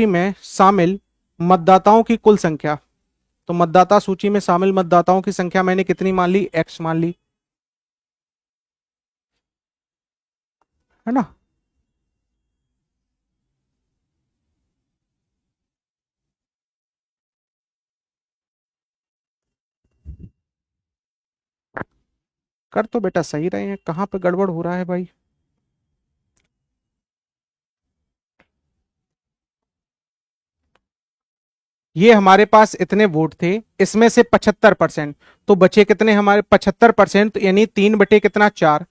में शामिल मतदाताओं की कुल संख्या, तो मतदाता सूची में शामिल मतदाताओं की संख्या मैंने कितनी मान ली, x मान ली, है ना। कर तो बेटा सही रहे हैं, कहां पे गड़बड़ हो रहा है भाई। ये हमारे पास इतने वोट थे, इसमें से 75%, तो बचे कितने हमारे 75%, यानी 3 बटे कितना 4।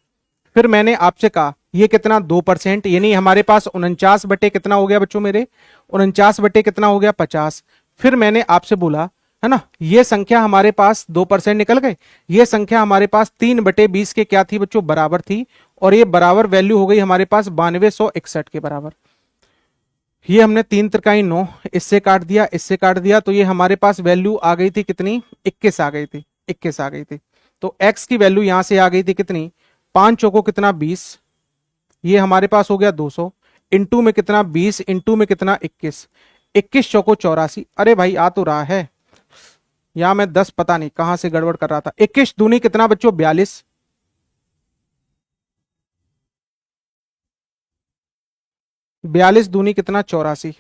फिर मैंने आपसे कहा ये कितना 2%, यानी हमारे पास 49 बटे कितना हो गया बच्चों मेरे, 49 बटे कितना हो गया 50। फिर मैंने आपसे बोला है ना। ये संख्या हमारे पास 2% निकल गए, ये संख्या हमारे पास 3/20 के क्या थी बच्चों, बराबर थी, और ये बराबर वैल्यू हो गई हमारे पास 9261 के बराबर। ये हमने 3 त्रिकाई 9 इससे काट दिया, इससे काट दिया, तो ये हमारे पास वैल्यू आ गई थी कितनी, 21 आ गई थी, 21 आ गई थी। तो x की वैल्यू यहां से आ गई थी कितनी, 5 चौको कितना 20, ये हमारे पास हो गया 200, इंटू में कितना 20, इंटू में कितना 21, 21 चौको 84। अरे भाई आ तो रहा है, यहां मैं 10 पता नहीं कहां से गड़बड़ कर रहा था। 21 दूनी कितना बच्चों 42, 42 दूनी कितना 84।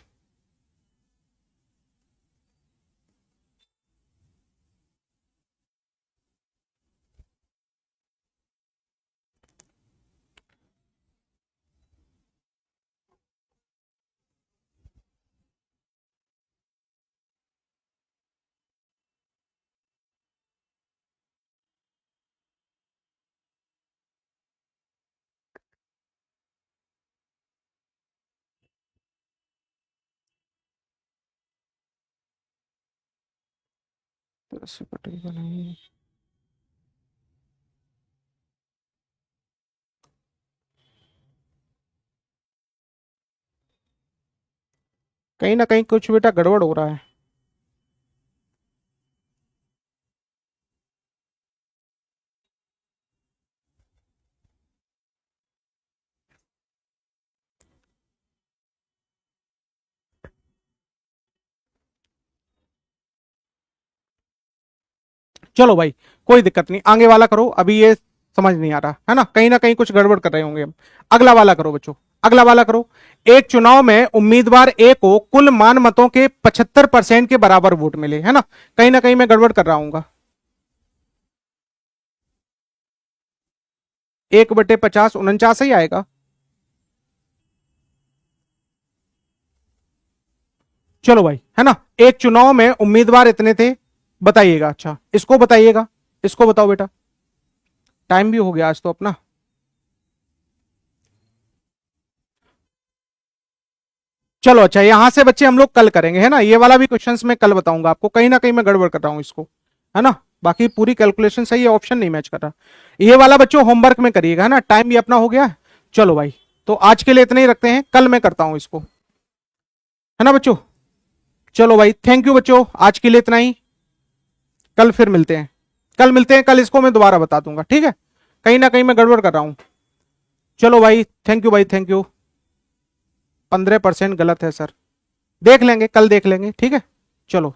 कहीं ना कहीं कुछ बेटा गड़बड़ हो रहा है। चलो भाई कोई दिक्कत नहीं, आगे वाला करो, अभी ये समझ नहीं आ रहा है ना कहीं कुछ गड़बड़ कर रहे होंगे हम। अगला वाला करो बच्चों, अगला वाला करो। एक चुनाव में उम्मीदवार ए को कुल मान मतों के 75% के बराबर वोट मिले, है ना कहीं मैं गड़बड़ कर रहा हूँ। 1/50 49 ही आएगा। चलो भाई, है ना, एक चुनाव में उम्मीदवार इतने थे, बताइएगा। अच्छा इसको बताइएगा, इसको बताओ बेटा, टाइम भी हो गया आज तो अपना। चलो अच्छा, यहां से बच्चे हम लोग कल करेंगे, है ना, ये वाला भी क्वेश्चंस मैं कल बताऊंगा आपको, कहीं ना कहीं मैं गड़बड़ कर रहा हूं इसको, है ना। बाकी पूरी कैलकुलेशन सही है, ऑप्शन नहीं मैच कर रहा। ये वाला बच्चों होमवर्क में करिएगा, है ना, टाइम भी अपना हो गया। चलो भाई, तो आज के लिए इतने ही रखते हैं, कल मैं करता हूं इसको, है ना बच्चों। चलो भाई, थैंक यू बच्चों, आज के लिए इतना ही, कल फिर मिलते हैं, कल मिलते हैं, कल इसको मैं दोबारा बता दूंगा, ठीक है, कहीं ना कहीं मैं गड़बड़ कर रहा हूं। चलो भाई, थैंक यू भाई, थैंक यू। 15% गलत है सर, देख लेंगे कल, देख लेंगे, ठीक है। चलो।